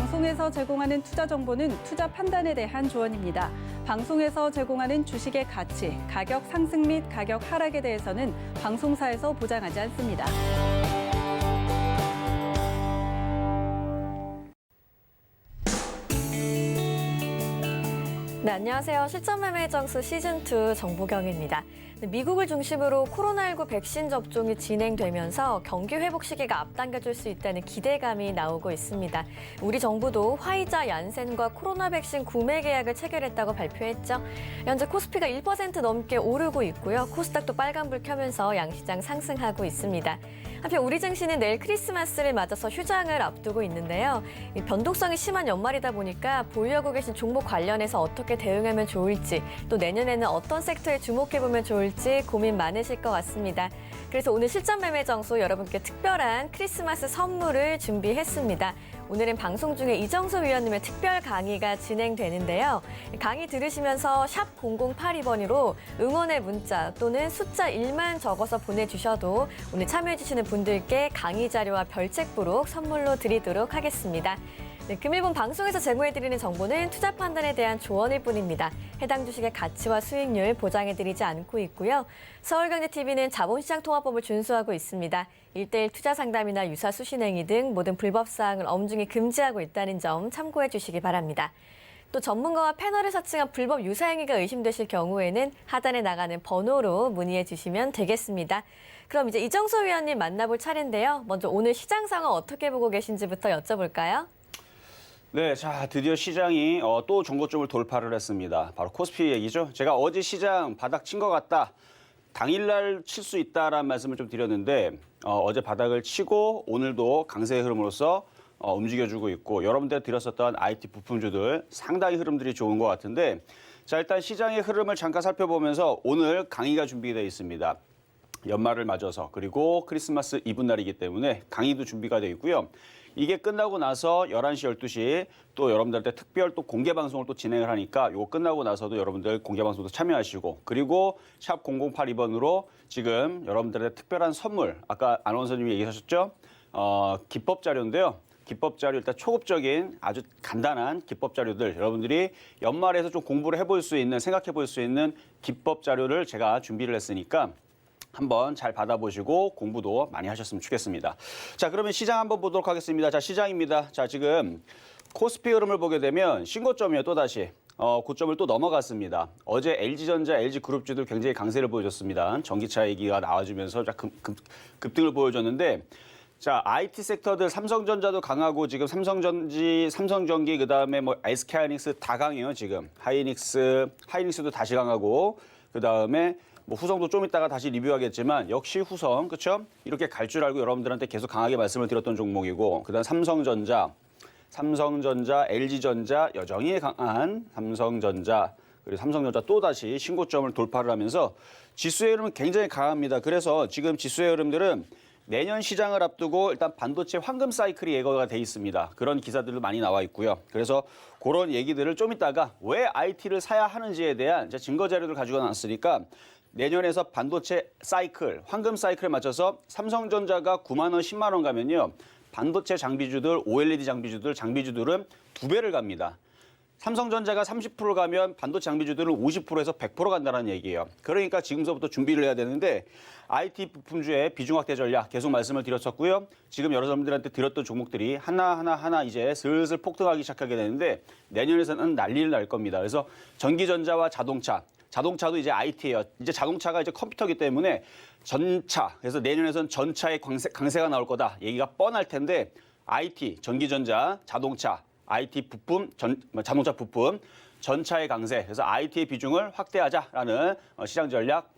방송에서 제공하는 투자 정보는 투자 판단에 대한 조언입니다. 방송에서 제공하는 주식의 가치, 가격 상승 및 가격 하락에 대해서는 방송사에서 보장하지 않습니다. 네, 안녕하세요. 실전매매 정수 시즌2 정보경입니다. 미국을 중심으로 코로나19 백신 접종이 진행되면서 경기 회복 시기가 앞당겨질 수 있다는 기대감이 나오고 있습니다. 우리 정부도 화이자, 얀센과 코로나 백신 구매 계약을 체결했다고 발표했죠. 현재 코스피가 1% 넘게 오르고 있고요. 코스닥도 빨간불 켜면서 양시장 상승하고 있습니다. 한편 우리 증시는 내일 크리스마스를 맞아서 휴장을 앞두고 있는데요. 변동성이 심한 연말이다 보니까 보유하고 계신 종목 관련해서 어떻게 대응하면 좋을지, 또 내년에는 어떤 섹터에 주목해보면 좋을지 고민 많으실 것 같습니다. 그래서 오늘 실전 매매 정수 여러분께 특별한 크리스마스 선물을 준비했습니다. 오늘은 방송 중에 이정수 위원님의 특별 강의가 진행되는데요. 강의 들으시면서 샵 0082번으로 응원의 문자 또는 숫자 1만 적어서 보내주셔도 오늘 참여해주시는 분들께 강의 자료와 별책부록 선물로 드리도록 하겠습니다. 네, 금일본 방송에서 제공해드리는 정보는 투자 판단에 대한 조언일 뿐입니다. 해당 주식의 가치와 수익률 보장해드리지 않고 있고요. 서울경제TV는 자본시장통화법을 준수하고 있습니다. 1:1 투자 상담이나 유사 수신행위 등 모든 불법 사항을 엄중히 금지하고 있다는 점 참고해 주시기 바랍니다. 또 전문가와 패널을 사칭한 불법 유사행위가 의심되실 경우에는 하단에 나가는 번호로 문의해 주시면 되겠습니다. 그럼 이제 이정수 위원님 만나볼 차례인데요. 먼저 오늘 시장 상황 어떻게 보고 계신지부터 여쭤볼까요? 네, 자 드디어 시장이 또 정고점을 돌파를 했습니다. 바로 코스피 얘기죠. 제가 어제 시장 바닥 친 것 같다. 당일날 칠 수 있다라는 말씀을 좀 드렸는데 어제 바닥을 치고 오늘도 강세의 흐름으로서 움직여주고 있고 여러분들 드렸었던 IT 부품주들 상당히 흐름들이 좋은 것 같은데 자 일단 시장의 흐름을 잠깐 살펴보면서 오늘 강의가 준비되어 있습니다. 연말을 맞아서 그리고 크리스마스 이브날이기 때문에 강의도 준비가 되어 있고요. 이게 끝나고 나서 11시, 12시 또 여러분들한테 특별 또 공개 방송을 또 진행을 하니까 이거 끝나고 나서도 여러분들 공개 방송도 참여하시고 그리고 샵 0082번으로 지금 여러분들한테 특별한 선물 아까 아나운서님이 얘기하셨죠? 기법 자료인데요. 기법 자료 일단 초급적인 아주 간단한 기법 자료들 여러분들이 연말에서 좀 공부를 해볼 수 있는 생각해 볼 수 있는 기법 자료를 제가 준비를 했으니까 한번 잘 받아보시고 공부도 많이 하셨으면 좋겠습니다. 자, 그러면 시장 한번 보도록 하겠습니다. 자, 시장입니다. 자, 지금 코스피 흐름을 보게 되면 신고점이요, 또다시. 고점을 또 넘어갔습니다. 어제 LG전자, LG그룹주들 굉장히 강세를 보여줬습니다. 전기차 얘기가 나와주면서 급등을 보여줬는데 자, IT 섹터들 삼성전자도 강하고 지금 삼성전기 그다음에 뭐 SK하이닉스 다 강해요, 지금. 하이닉스도 다시 강하고 그다음에 뭐 후성도 좀 이따가 다시 리뷰하겠지만 역시 후성, 그렇죠? 이렇게 갈 줄 알고 여러분들한테 계속 강하게 말씀을 드렸던 종목이고 그다음 삼성전자, LG전자 여전히 강한 삼성전자 그리고 삼성전자 또다시 신고점을 돌파를 하면서 지수의 흐름은 굉장히 강합니다. 그래서 지금 지수의 흐름들은 내년 시장을 앞두고 일단 반도체 황금 사이클이 예고가 돼 있습니다. 그런 기사들도 많이 나와 있고요. 그래서 그런 얘기들을 좀 이따가 왜 IT를 사야 하는지에 대한 이제 증거 자료를 가지고 나왔으니까 내년에서 반도체 사이클, 황금 사이클에 맞춰서 삼성전자가 9만 원, 10만 원 가면요. 반도체 장비주들, OLED 장비주들은 2배를 갑니다. 삼성전자가 30% 가면 반도체 장비주들은 50%에서 100% 간다는 얘기예요. 그러니까 지금서부터 준비를 해야 되는데 IT 부품주의 비중 확대 전략 계속 말씀을 드렸었고요. 지금 여러분들한테 드렸던 종목들이 하나 이제 슬슬 폭등하기 시작하게 되는데 내년에서는 난리를 날 겁니다. 그래서 전기전자와 자동차도 이제 IT예요. 이제 자동차가 이제 컴퓨터이기 때문에 전차, 그래서 내년에서는 전차의 강세가 나올 거다. 얘기가 뻔할 텐데 IT, 전기전자, 자동차, IT 부품, 자동차 부품, 전차의 강세, 그래서 IT의 비중을 확대하자라는 시장 전략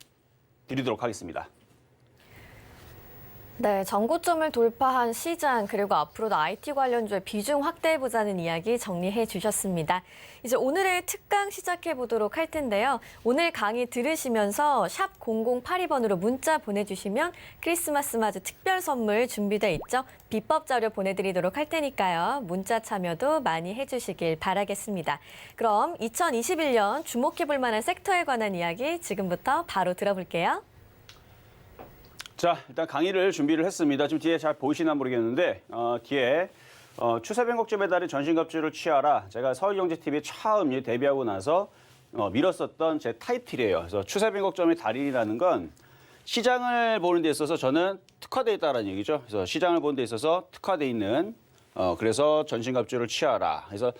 드리도록 하겠습니다. 네, 전고점을 돌파한 시장 그리고 앞으로도 IT 관련주의 비중 확대해보자는 이야기 정리해 주셨습니다. 이제 오늘의 특강 시작해 보도록 할 텐데요. 오늘 강의 들으시면서 샵 0082번으로 문자 보내주시면 크리스마스 맞이 특별 선물 준비돼 있죠. 비법 자료 보내드리도록 할 테니까요. 문자 참여도 많이 해주시길 바라겠습니다. 그럼 2021년 주목해볼 만한 섹터에 관한 이야기 지금부터 바로 들어볼게요. 자, 일단 강의를 준비를 했습니다. 지금 뒤에 잘 보이시나 모르겠는데 뒤에 추세 변곡점 배달의 전신갑주를 취하라. 제가 서울경제TV에 처음 데뷔하고 나서 밀었었던 제 타이틀이에요. 그래서 추세 변곡점의 달인이라는 건 시장을 보는 데 있어서 저는 특화되어 있다는 얘기죠. 그래서 시장을 보는 데 있어서 특화되어 있는 그래서 전신갑주를 취하라. 그래서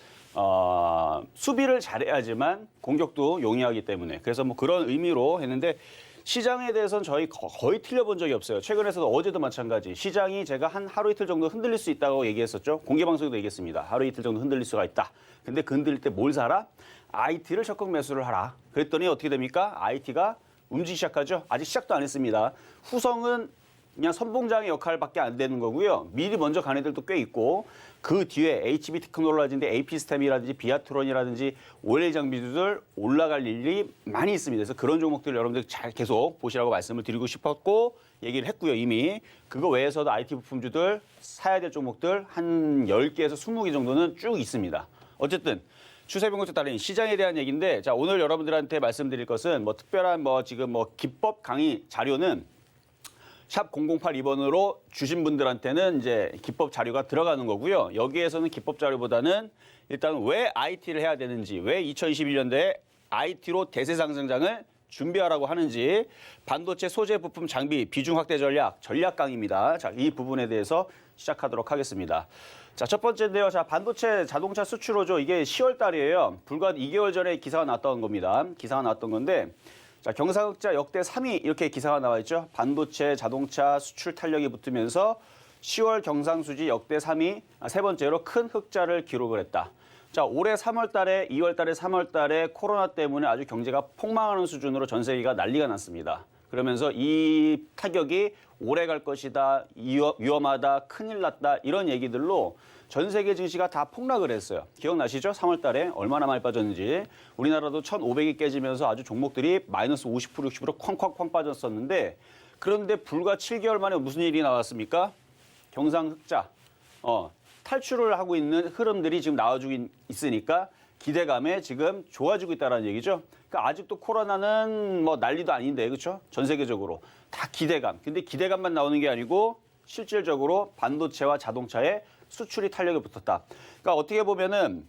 수비를 잘해야지만 공격도 용이하기 때문에 그래서 뭐 그런 의미로 했는데 시장에 대해서는 저희 거의 틀려본 적이 없어요. 최근에서도 어제도 마찬가지. 시장이 제가 한 하루 이틀 정도 흔들릴 수 있다고 얘기했었죠. 공개방송에도 얘기했습니다. 하루 이틀 정도 흔들릴 수가 있다. 근데 그 흔들릴 때 뭘 사라? IT를 적극 매수를 하라. 그랬더니 어떻게 됩니까? IT가 움직이기 시작하죠. 아직 시작도 안 했습니다. 후성은 그냥 선봉장의 역할밖에 안 되는 거고요. 미리 먼저 간 애들도 꽤 있고 그 뒤에 HB 테크놀로지인데 AP스템이라든지 비아트론이라든지 OL 장비들 올라갈 일이 많이 있습니다. 그래서 그런 종목들 여러분들 잘 계속 보시라고 말씀을 드리고 싶었고 얘기를 했고요. 이미 그거 외에서도 IT 부품주들 사야 될 종목들 한 10개에서 20개 정도는 쭉 있습니다. 어쨌든 추세 변곡점 따른 시장에 대한 얘기인데 자 오늘 여러분들한테 말씀드릴 것은 뭐 특별한 지금 기법 강의 자료는 샵 0082번으로 주신 분들한테는 이제 기법 자료가 들어가는 거고요. 여기에서는 기법 자료보다는 일단 왜 IT를 해야 되는지, 왜 2021년도에 IT로 대세 상승장을 준비하라고 하는지, 반도체 소재 부품 장비 비중 확대 전략 강의입니다. 자, 이 부분에 대해서 시작하도록 하겠습니다. 자, 첫 번째인데요. 자, 반도체 자동차 수출호죠. 이게 10월 달이에요. 불과 2개월 전에 기사가 나왔던 겁니다. 기사가 나왔던 건데 자, 경상흑자 역대 3위 이렇게 기사가 나와 있죠. 반도체 자동차 수출 탄력이 붙으면서 10월 경상수지 역대 3위, 세 번째로 큰 흑자를 기록을 했다. 자, 올해 3월 달에, 2월 달에, 3월 달에 코로나 때문에 아주 경제가 폭망하는 수준으로 전 세계가 난리가 났습니다. 그러면서 이 타격이 오래 갈 것이다, 위험하다, 큰일 났다 이런 얘기들로 전 세계 증시가 다 폭락을 했어요. 기억나시죠? 3월 달에 얼마나 많이 빠졌는지. 우리나라도 1,500이 깨지면서 아주 종목들이 마이너스 50%, 60% 쾅쾅쾅 빠졌었는데 그런데 불과 7개월 만에 무슨 일이 나왔습니까? 경상흑자. 탈출을 하고 있는 흐름들이 지금 나와주고 있으니까 기대감에 지금 좋아지고 있다는 얘기죠. 그러니까 아직도 코로나는 난리도 아닌데, 그렇죠? 전 세계적으로 다 기대감. 근데 기대감만 나오는 게 아니고 실질적으로 반도체와 자동차에 수출이 탄력이 붙었다. 그러니까 어떻게 보면은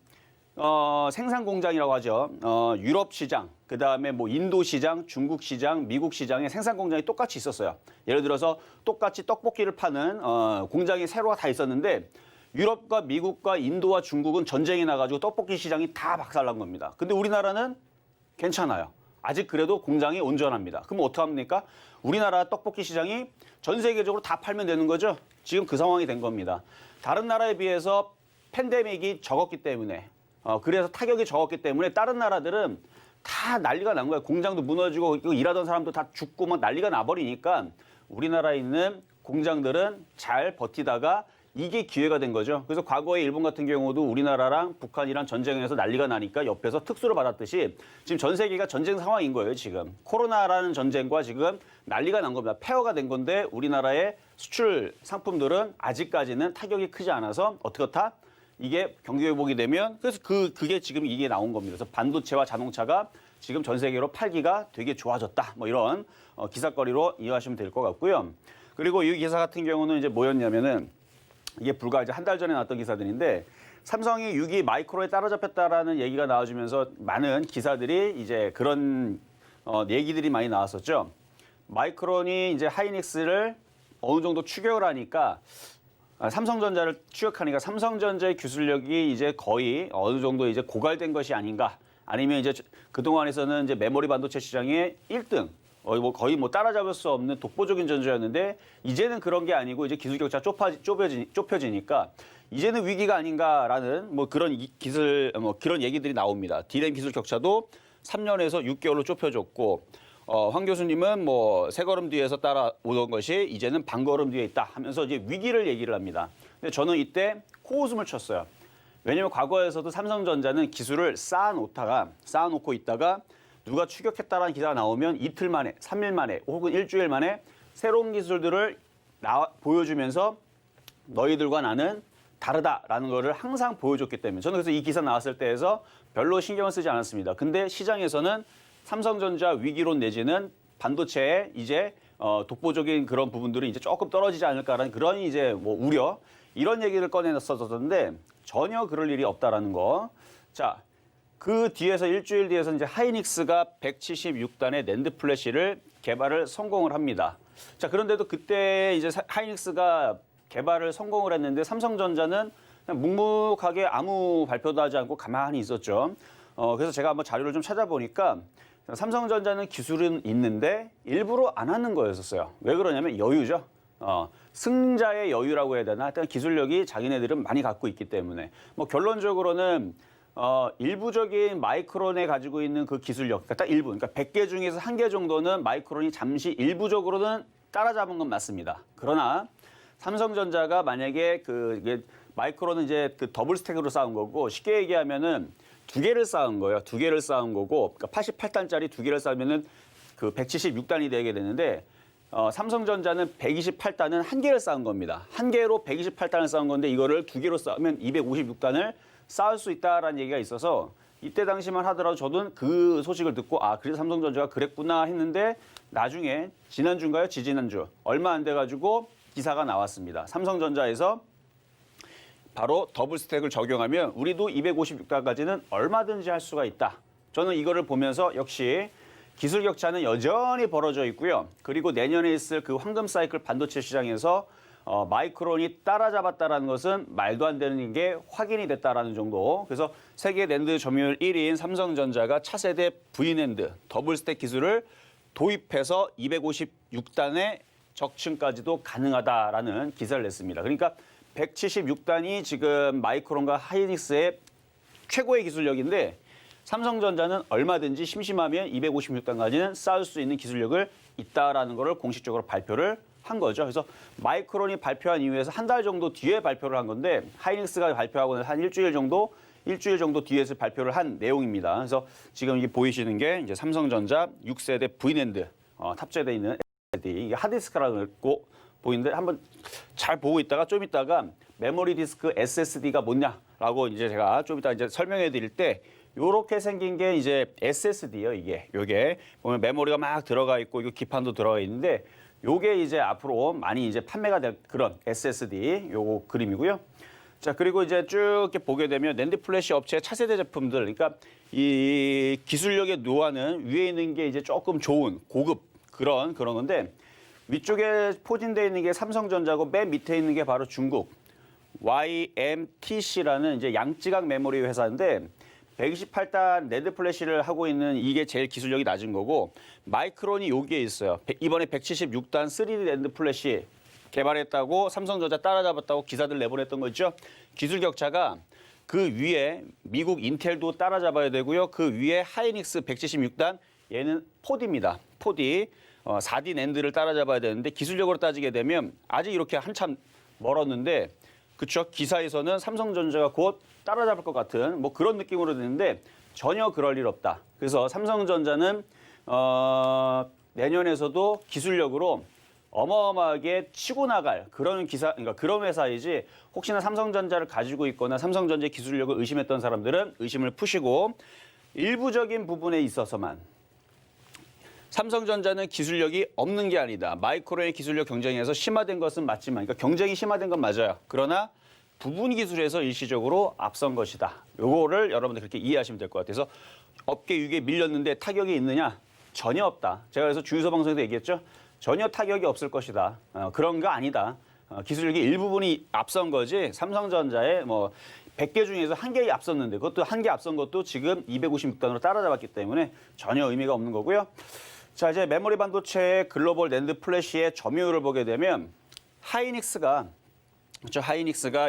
생산 공장이라고 하죠. 유럽 시장, 그다음에 인도 시장, 중국 시장, 미국 시장에 생산 공장이 똑같이 있었어요. 예를 들어서 똑같이 떡볶이를 파는 공장이 세로가 다 있었는데 유럽과 미국과 인도와 중국은 전쟁이 나가지고 떡볶이 시장이 다 박살난 겁니다. 근데 우리나라는 괜찮아요. 아직 그래도 공장이 온전합니다. 그럼 어떡합니까? 우리나라 떡볶이 시장이 전 세계적으로 다 팔면 되는 거죠. 지금 그 상황이 된 겁니다. 다른 나라에 비해서 팬데믹이 적었기 때문에 그래서 타격이 적었기 때문에 다른 나라들은 다 난리가 난 거예요. 공장도 무너지고 일하던 사람도 다 죽고 난리가 나버리니까 우리나라에 있는 공장들은 잘 버티다가 이게 기회가 된 거죠. 그래서 과거에 일본 같은 경우도 우리나라랑 북한이랑 전쟁에서 난리가 나니까 옆에서 특수를 받았듯이 지금 전 세계가 전쟁 상황인 거예요, 지금. 코로나라는 전쟁과 지금 난리가 난 겁니다. 폐허가 된 건데 우리나라의 수출 상품들은 아직까지는 타격이 크지 않아서 어떻다? 이게 경기 회복이 되면 그래서 그게 지금 이게 나온 겁니다. 그래서 반도체와 자동차가 지금 전 세계로 팔기가 되게 좋아졌다. 이런 기사거리로 이해하시면 될 것 같고요. 그리고 이 기사 같은 경우는 이제 뭐였냐면은 이게 불과 이제 한 달 전에 나왔던 기사들인데 삼성이 6위 마이크론에 따라잡혔다라는 얘기가 나와주면서 많은 기사들이 이제 그런 얘기들이 많이 나왔었죠. 마이크론이 이제 하이닉스를 어느 정도 추격을 하니까 삼성전자를 추격하니까 삼성전자의 기술력이 이제 거의 어느 정도 이제 고갈된 것이 아닌가 아니면 이제 그동안에서는 이제 메모리 반도체 시장의 1등 거의 따라잡을 수 없는 독보적인 전주였는데 이제는 그런 게 아니고 이제 기술 격차 좁혀지니까 이제는 위기가 아닌가라는 그런 그런 얘기들이 나옵니다. D램 기술 격차도 3년에서 6개월로 좁혀졌고 황 교수님은 세 걸음 뒤에서 따라오던 것이 이제는 반 걸음 뒤에 있다 하면서 이제 위기를 얘기를 합니다. 근데 저는 이때 코웃음을 쳤어요. 왜냐하면 과거에서도 삼성전자는 기술을 쌓아놓고 있다가 누가 추격했다라는 기사가 나오면 이틀 만에, 3일 만에, 혹은 일주일 만에 새로운 기술들을 보여주면서 너희들과 나는 다르다라는 거를 항상 보여줬기 때문에 저는 그래서 이 기사 나왔을 때에서 별로 신경을 쓰지 않았습니다. 근데 시장에서는 삼성전자 위기론 내지는 반도체에 이제 독보적인 그런 부분들이 이제 조금 떨어지지 않을까라는 그런 이제 뭐 우려 이런 얘기를 꺼내놨었는데 전혀 그럴 일이 없다라는 거. 자, 그 뒤에서 일주일 뒤에서 이제 하이닉스가 176단의 낸드 플래시를 개발을 성공을 합니다. 자, 그런데도 그때 이제 하이닉스가 개발을 성공을 했는데 삼성전자는 그냥 묵묵하게 아무 발표도 하지 않고 가만히 있었죠. 그래서 제가 한번 자료를 좀 찾아보니까 삼성전자는 기술은 있는데 일부러 안 하는 거였었어요. 왜 그러냐면 여유죠. 승자의 여유라고 해야 되나? 하여튼 기술력이 자기네들은 많이 갖고 있기 때문에. 뭐 결론적으로는 일부적인 마이크론에 가지고 있는 그 기술력, 그러니까 딱 일부, 그러니까 100개 중에서 1개 정도는 마이크론이 잠시 일부적으로는 따라잡은 건 맞습니다. 그러나 삼성전자가 만약에 이게 마이크론은 이제 그 더블 스택으로 쌓은 거고 쉽게 얘기하면은 2개를 쌓은 거예요. 2개를 쌓은 거고, 그러니까 88단짜리 2개를 쌓으면은 그 176단이 되게 되는데, 삼성전자는 128단은 1개를 쌓은 겁니다. 1개로 128단을 쌓은 건데 이거를 2개로 쌓으면 256단을 쌓을 수 있다라는 얘기가 있어서 이때 당시만 하더라도 저는 그 소식을 듣고 그래서 삼성전자가 그랬구나 했는데 나중에 지난주인가요? 지지난주 얼마 안 돼가지고 기사가 나왔습니다. 삼성전자에서 바로 더블 스택을 적용하면 우리도 256단까지는 얼마든지 할 수가 있다. 저는 이거를 보면서 역시 기술 격차는 여전히 벌어져 있고요. 그리고 내년에 있을 그 황금 사이클 반도체 시장에서 마이크론이 따라잡았다는 것은 말도 안 되는 게 확인이 됐다라는 정도. 그래서 세계 낸드 점유율 1위인 삼성전자가 차세대 V낸드 더블 스택 기술을 도입해서 256단의 적층까지도 가능하다라는 기사를 냈습니다. 그러니까 176단이 지금 마이크론과 하이닉스의 최고의 기술력인데 삼성전자는 얼마든지 심심하면 256단까지는 쌓을 수 있는 기술력을 있다라는 것을 공식적으로 발표를 한 거죠. 그래서 마이크론이 발표한 이후에서 한 달 정도 뒤에 발표를 한 건데 하이닉스가 발표하고 한 일주일 정도 뒤에서 발표를 한 내용입니다. 그래서 지금 이게 보이시는 게 이제 삼성전자 6세대 V낸드 탑재되어 있는 SSD 이게 하드디스크라고 보이는데 한번 잘 보고 있다가 좀 있다가 메모리 디스크 SSD가 뭐냐라고 이제 제가 좀 이따 이제 설명해 드릴 때 요렇게 생긴 게 이제 SSD예요, 요게 보면 메모리가 막 들어가 있고 이거 기판도 들어가 있는데 요게 이제 앞으로 많이 이제 판매가 될 그런 SSD 요거 그림이고요. 자, 그리고 이제 쭉 이렇게 보게 되면 낸드 플래시 업체의 차세대 제품들, 그러니까 이 기술력의 노화는 위에 있는 게 이제 조금 좋은 고급 그런 건데 위쪽에 포진되어 있는 게 삼성전자고 맨 밑에 있는 게 바로 중국 YMTC라는 이제 양지각 메모리 회사인데 128단 낸드 플래시를 하고 있는 이게 제일 기술력이 낮은 거고 마이크론이 여기에 있어요. 이번에 176단 3D 낸드 플래시 개발했다고 삼성전자 따라잡았다고 기사들 내보냈던 거 있죠. 기술 격차가 그 위에 미국 인텔도 따라잡아야 되고요. 그 위에 하이닉스 176단 얘는 4D입니다. 4D 4D 낸드를 따라잡아야 되는데 기술력으로 따지게 되면 아직 이렇게 한참 멀었는데 그렇죠. 기사에서는 삼성전자가 곧 따라잡을 것 같은 뭐 그런 느낌으로 되는데 전혀 그럴 일 없다. 그래서 삼성전자는 내년에서도 기술력으로 어마어마하게 치고 나갈 그런 그러니까 그런 회사이지 혹시나 삼성전자를 가지고 있거나 삼성전자의 기술력을 의심했던 사람들은 의심을 푸시고 일부적인 부분에 있어서만 삼성전자는 기술력이 없는 게 아니다. 마이크론의 기술력 경쟁에서 심화된 것은 맞지만, 그러니까 경쟁이 심화된 건 맞아요. 그러나 부분 기술에서 일시적으로 앞선 것이다. 요거를 여러분들 그렇게 이해하시면 될 것 같아서 업계 위기에 밀렸는데 타격이 있느냐? 전혀 없다. 제가 그래서 주유소 방송에도 얘기했죠. 전혀 타격이 없을 것이다. 그런 거 아니다. 기술력이 일부분이 앞선 거지 삼성전자의 뭐 100개 중에서 1개 앞섰는데 그것도 1개 앞선 것도 지금 256단으로 따라잡았기 때문에 전혀 의미가 없는 거고요. 자, 이제 메모리 반도체의 글로벌 낸드 플래시의 점유율을 보게 되면 하이닉스가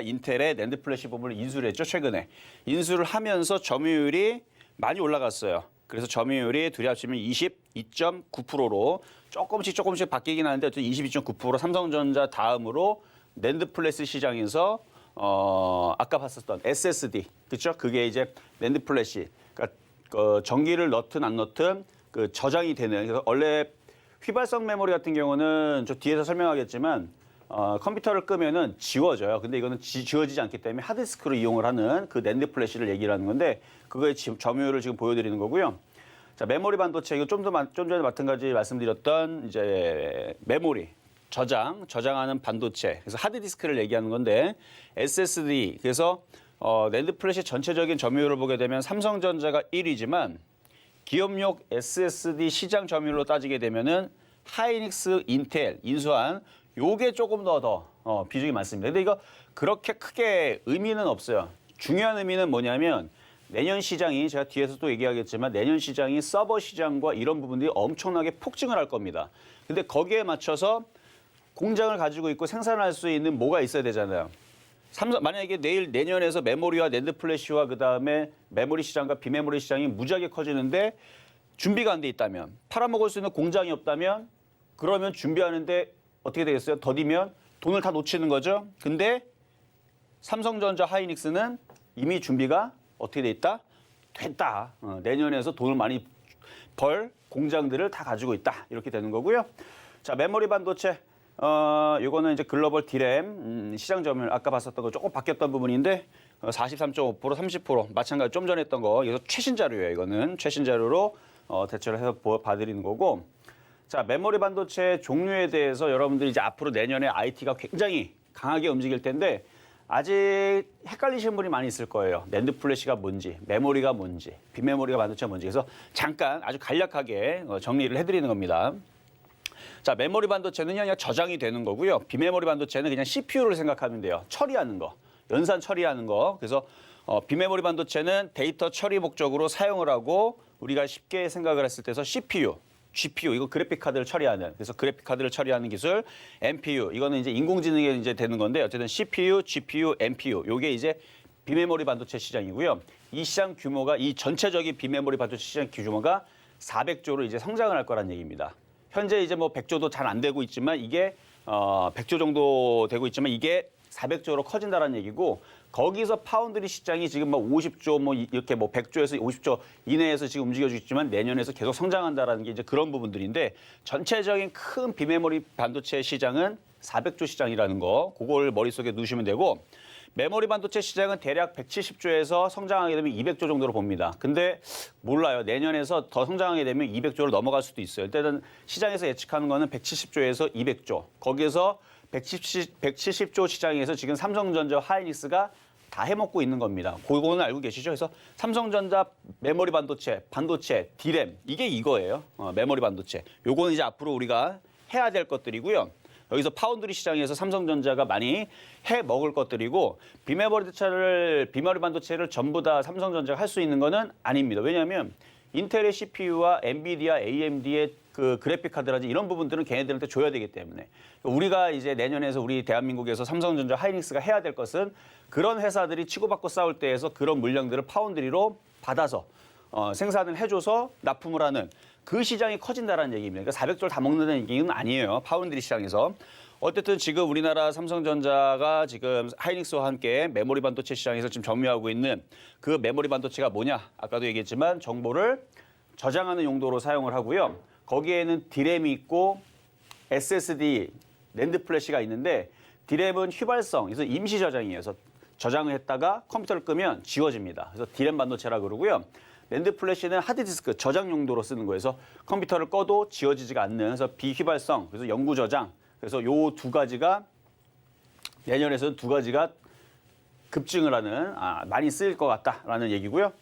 인텔의 낸드 플래시 부분을 인수를 했죠, 최근에. 인수를 하면서 점유율이 많이 올라갔어요. 그래서 점유율이 둘이 합치면 22.9%로 조금씩 바뀌긴 하는데 22.9% 삼성전자 다음으로 낸드 플래시 시장에서 아까 봤었던 SSD, 그렇죠? 그게 이제 낸드 플래시, 그러니까 전기를 넣든 안 넣든 그 저장이 되는. 그래서 원래 휘발성 메모리 같은 경우는 저 뒤에서 설명하겠지만 컴퓨터를 끄면은 지워져요. 근데 이거는 지워지지 않기 때문에 하드디스크로 이용을 하는 그 낸드 플래시를 얘기를 하는 건데 그거의 점유율을 지금 보여드리는 거고요. 자, 메모리 반도체 이거 좀 전에 마찬가지 말씀드렸던 이제 메모리 저장하는 반도체. 그래서 하드디스크를 얘기하는 건데 SSD. 그래서 낸드 플래시 전체적인 점유율을 보게 되면 삼성전자가 1위지만 기업용 SSD 시장 점유율로 따지게 되면은 하이닉스, 인텔, 인수한 요게 조금 더 비중이 많습니다. 근데 이거 그렇게 크게 의미는 없어요. 중요한 의미는 뭐냐면 내년 시장이 제가 뒤에서 또 얘기하겠지만 내년 시장이 서버 시장과 이런 부분들이 엄청나게 폭증을 할 겁니다. 근데 거기에 맞춰서 공장을 가지고 있고 생산할 수 있는 뭐가 있어야 되잖아요. 만약에 내년에서 메모리와 낸드 플래시와 그다음에 메모리 시장과 비메모리 시장이 무지하게 커지는데 준비가 안 돼 있다면 팔아먹을 수 있는 공장이 없다면 그러면 준비하는데 어떻게 되겠어요? 더디면 돈을 다 놓치는 거죠. 근데 삼성전자 하이닉스는 이미 준비가 어떻게 돼 있다? 됐다. 내년에서 돈을 많이 벌 공장들을 다 가지고 있다. 이렇게 되는 거고요. 자, 메모리 반도체. 요거는 이제 글로벌 디램 시장 점유율 아까 봤었던 거 조금 바뀌었던 부분인데 43.5%, 30% 마찬가지 좀 전에 했던 거. 그래서 최신 자료예요. 이거는 최신 자료로 대처를 해서 봐드리는 거고. 자, 메모리 반도체 종류에 대해서 여러분들이 이제 앞으로 내년에 IT가 굉장히 강하게 움직일 텐데 아직 헷갈리시는 분이 많이 있을 거예요. 낸드 플래시가 뭔지, 메모리가 뭔지, 비메모리가 반도체가 뭔지. 그래서 잠깐 아주 간략하게 정리를 해드리는 겁니다. 자, 메모리 반도체는 그냥 저장이 되는 거고요. 비메모리 반도체는 그냥 CPU를 생각하면 돼요. 처리하는 거, 연산 처리하는 거. 그래서 비메모리 반도체는 데이터 처리 목적으로 사용을 하고 우리가 쉽게 생각을 했을 때서 CPU, GPU, 이거 그래픽 카드를 처리하는, 그래서 그래픽 카드를 처리하는 기술, NPU, 이거는 이제 인공지능에 이제 되는 건데 어쨌든 CPU, GPU, NPU, 요게 이제 비메모리 반도체 시장이고요. 이 시장 규모가 이 전체적인 비메모리 반도체 시장 규모가 400조로 이제 성장을 할 거란 얘기입니다. 현재 이제 뭐 100조도 잘 안 되고 있지만 이게 100조 정도 되고 있지만 이게 400조로 커진다는 얘기고 거기서 파운드리 시장이 지금 뭐 50조 뭐 이렇게 뭐 100조에서 50조 이내에서 지금 움직여지고 있지만 내년에서 계속 성장한다라는 게 이제 그런 부분들인데 전체적인 큰 비메모리 반도체 시장은 400조 시장이라는 거 그걸 머릿속에 넣으시면 되고 메모리 반도체 시장은 대략 170조에서 성장하게 되면 200조 정도로 봅니다. 근데 몰라요. 내년에서 더 성장하게 되면 200조를 넘어갈 수도 있어요. 일단은 시장에서 예측하는 거는 170조에서 200조. 거기에서 170조 시장에서 지금 삼성전자, 하이닉스가 다 해먹고 있는 겁니다. 그거는 알고 계시죠? 그래서 삼성전자 메모리 반도체, 디램 이게 이거예요. 메모리 반도체. 요거는 이제 앞으로 우리가 해야 될 것들이고요. 여기서 파운드리 시장에서 삼성전자가 많이 해 먹을 것들이고 비메모리 반도체를 전부 다 삼성전자가 할 수 있는 거는 아닙니다. 왜냐하면 인텔의 CPU와 엔비디아, AMD의 그 그래픽 카드라든지 이런 부분들은 걔네들한테 줘야 되기 때문에 우리가 이제 내년에서 우리 대한민국에서 삼성전자, 하이닉스가 해야 될 것은 그런 회사들이 치고받고 싸울 때에서 그런 물량들을 파운드리로 받아서 생산을 해줘서 납품을 하는 그 시장이 커진다는 얘기입니다. 그러니까 400조를 다 먹는다는 얘기는 아니에요. 파운드리 시장에서. 어쨌든 지금 우리나라 삼성전자가 지금 하이닉스와 함께 메모리 반도체 시장에서 지금 점유하고 있는 그 메모리 반도체가 뭐냐? 아까도 얘기했지만 정보를 저장하는 용도로 사용을 하고요. 거기에는 디램이 있고 SSD, 낸드 플래시가 있는데 디램은 휘발성, 그래서 임시 저장이에요. 그래서 저장을 했다가 컴퓨터를 끄면 지워집니다. 그래서 디램 반도체라 그러고요. 낸드 플래시는 하드디스크 저장 용도로 쓰는 거예요. 그래서 컴퓨터를 꺼도 지워지지가 않는 그래서 비휘발성, 그래서 영구 저장. 그래서 요 두 가지가 내년에서는 두 가지가 급증을 하는 많이 쓰일 것 같다라는 얘기고요.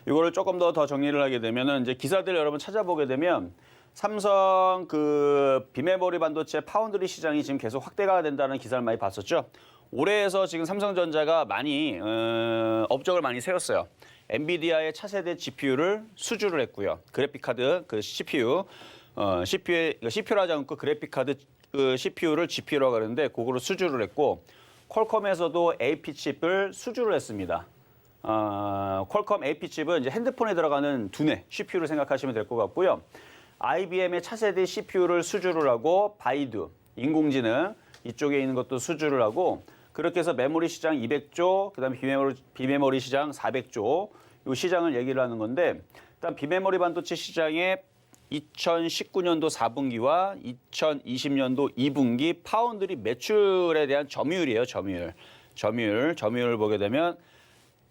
이거를 조금 더 정리를 하게 되면은 이제 기사들 여러분 찾아보게 되면 삼성 그 비메모리 반도체 파운드리 시장이 지금 계속 확대가 된다는 기사를 많이 봤었죠. 올해에서 지금 삼성전자가 많이 업적을 많이 세웠어요. 엔비디아의 차세대 GPU를 수주를 했고요. 그래픽 카드 그 CPU, CPU를 하지 않고 그래픽 카드 그 CPU를 GPU라고 하는데 그거를 수주를 했고 퀄컴에서도 AP 칩을 수주를 했습니다. 퀄컴 AP 칩은 이제 핸드폰에 들어가는 두뇌 CPU를 생각하시면 될 것 같고요. IBM의 차세대 CPU를 수주를 하고 바이두, 인공지능 이쪽에 있는 것도 수주를 하고 그렇게 해서 메모리 시장 200조, 그다음에 비메모리 시장 400조 이 시장을 얘기를 하는 건데 일단 비메모리 반도체 시장의 2019년도 4분기와 2020년도 2분기 파운드리 매출에 대한 점유율이에요. 점유율을 보게 되면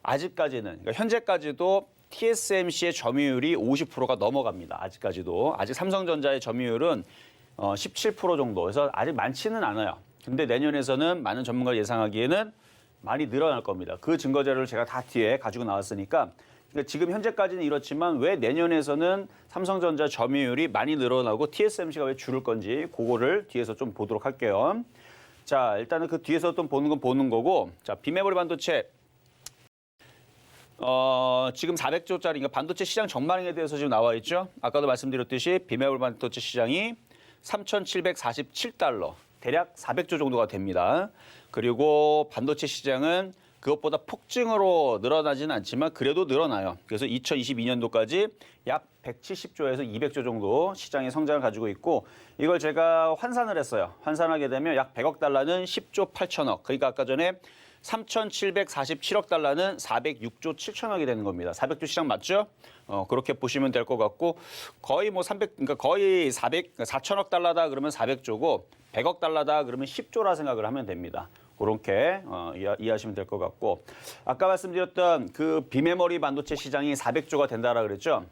아직까지는 그러니까 현재까지도 TSMC의 점유율이 50%가 넘어갑니다. 아직까지도. 아직 삼성전자의 점유율은 17% 정도. 그래서 아직 많지는 않아요. 근데 내년에서는 많은 전문가가 예상하기에는 많이 늘어날 겁니다. 그 증거 자료를 제가 다 뒤에 가지고 나왔으니까 그러니까 지금 현재까지는 이렇지만 왜 내년에서는 삼성전자 점유율이 많이 늘어나고 TSMC가 왜 줄을 건지 그거를 뒤에서 좀 보도록 할게요. 자, 일단은 그 뒤에서 또 보는 건 보는 거고, 자, 비메모리 반도체 지금 400조짜리 그러니까 반도체 시장 전망에 대해서 지금 나와 있죠. 아까도 말씀드렸듯이 비메모리 반도체 시장이 3,747달러, 대략 400조 정도가 됩니다. 그리고 반도체 시장은 그것보다 폭증으로 늘어나지는 않지만 그래도 늘어나요. 그래서 2022년도까지 약 170조에서 200조 정도 시장의 성장을 가지고 있고 이걸 제가 환산을 했어요. 환산하게 되면 약 100억 달러는 10조 8천억. 그러니까 아까 전에 3,747억 달러는 406조 7천억이 되는 겁니다. 400조 시장 맞죠? 그렇게 보시면 될 것 같고 거의 뭐 300, 그러니까 거의 4천억 달러다 그러면 400조고 100억 달러다 그러면 10조라 생각을 하면 됩니다. 그렇게 이해하시면 될 것 같고 아까 말씀드렸던 그 비메모리 반도체 시장이 400조가 된다라 그랬죠.